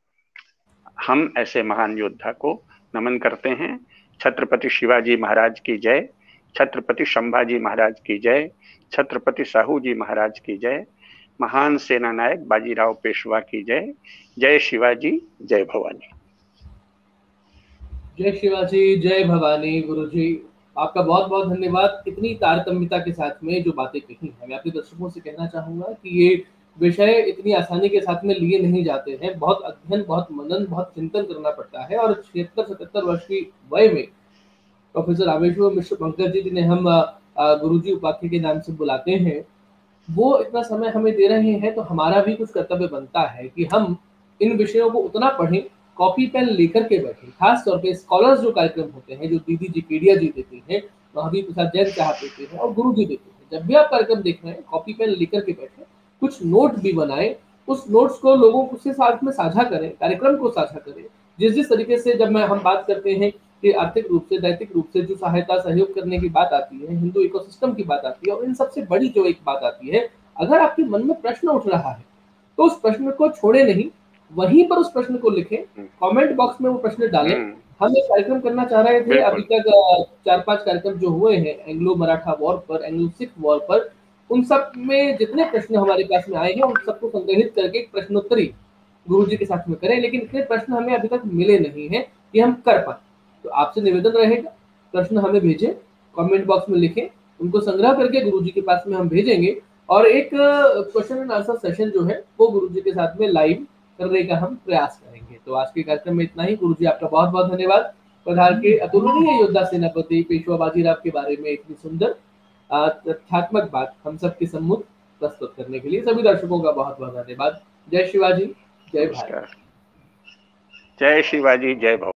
हम ऐसे महान योद्धा को नमन करते हैं। छत्रपति शिवाजी महाराज की जय, छत्रपति संभाजी महाराज की जय, छत्रपति साहू जी महाराज की जय, महान सेना नायक बाजीराव पेशवा की जय। जय शिवाजी, जय भवानी। जय शिवाजी, जय भवानी। गुरुजी, आपका बहुत बहुत धन्यवाद। इतनी तारतम्यता के साथ में जो बातें कही हैं, मैं अपने दर्शकों से कहना चाहूंगा कि ये विषय इतनी आसानी के साथ में लिए नहीं जाते हैं। बहुत अध्ययन, बहुत मनन, बहुत चिंतन करना पड़ता है। और 76-77 वर्ष की वय में प्रोफेसर रामेश्वर मिश्र पंकज जी, जिन्हें हम गुरुजी उपाध्याय के नाम से बुलाते हैं, वो इतना समय हमें दे रहे हैं, तो हमारा भी कुछ कर्तव्य बनता है कि हम इन विषयों को उतना पढ़ें, कॉपी पेन लेकर के बैठे। खास तौर पे स्कॉलर्स जो कार्यक्रम होते हैं, जो दीदी जीपीडिया जी देती हैं, महावीर प्रसाद जैन साहब देते हैं और गुरु जी देते हैं, जब भी आप कार्यक्रम देख रहे हैं, कॉपी पेन लेकर के बैठे, कुछ नोट भी बनाए, उस नोट्स को लोगों के साथ में साझा करें, कार्यक्रम को साझा करें। जिस तरीके से जब हम बात करते हैं कि आर्थिक रूप से, नैतिक रूप से जो सहायता सहयोग करने की बात आती है, हिंदू इकोसिस्टम की बात आती है, और इन सबसे बड़ी जो एक बात आती है, अगर आपके मन में प्रश्न उठ रहा है तो उस प्रश्न को छोड़े नहीं, वहीं पर उस प्रश्न को लिखें, कमेंट बॉक्स में वो प्रश्न डालें। हम एक कार्यक्रम करना चाह रहे थे, अभी तक 4-5 कार्यक्रम जो हुए हैं एंग्लो मराठा वॉर पर, एंग्लो सिख वॉर पर, उन सब में जितने प्रश्न हमारे पास में आए हैं उन सबको संग्रहित करके एक प्रश्नोत्तरी गुरुजी के साथ में करें, लेकिन इतने प्रश्न हमें अभी तक मिले नहीं हैं कि हम कर पाए। तो आपसे निवेदन रहेगा, प्रश्न हमें भेजें, कमेंट बॉक्स में लिखें, उनको संग्रह करके गुरुजी के पास में हम भेजेंगे, और एक क्वेश्चन एंड आंसर सेशन जो है वो गुरुजी के साथ में लाइव करने का हम प्रयास करेंगे। तो आज के कार्यक्रम में इतना ही। गुरुजी आपका बहुत बहुत धन्यवाद, पधार के अतुलनीय योद्धा सेनापति पेशवा बाजीराव के बारे में इतनी सुंदर तथ्यात्मक बात हम सबके सम्मुख प्रस्तुत करने के लिए। सभी दर्शकों का बहुत बहुत धन्यवाद। जय शिवाजी, जय भारत। जय शिवाजी, जय भारत।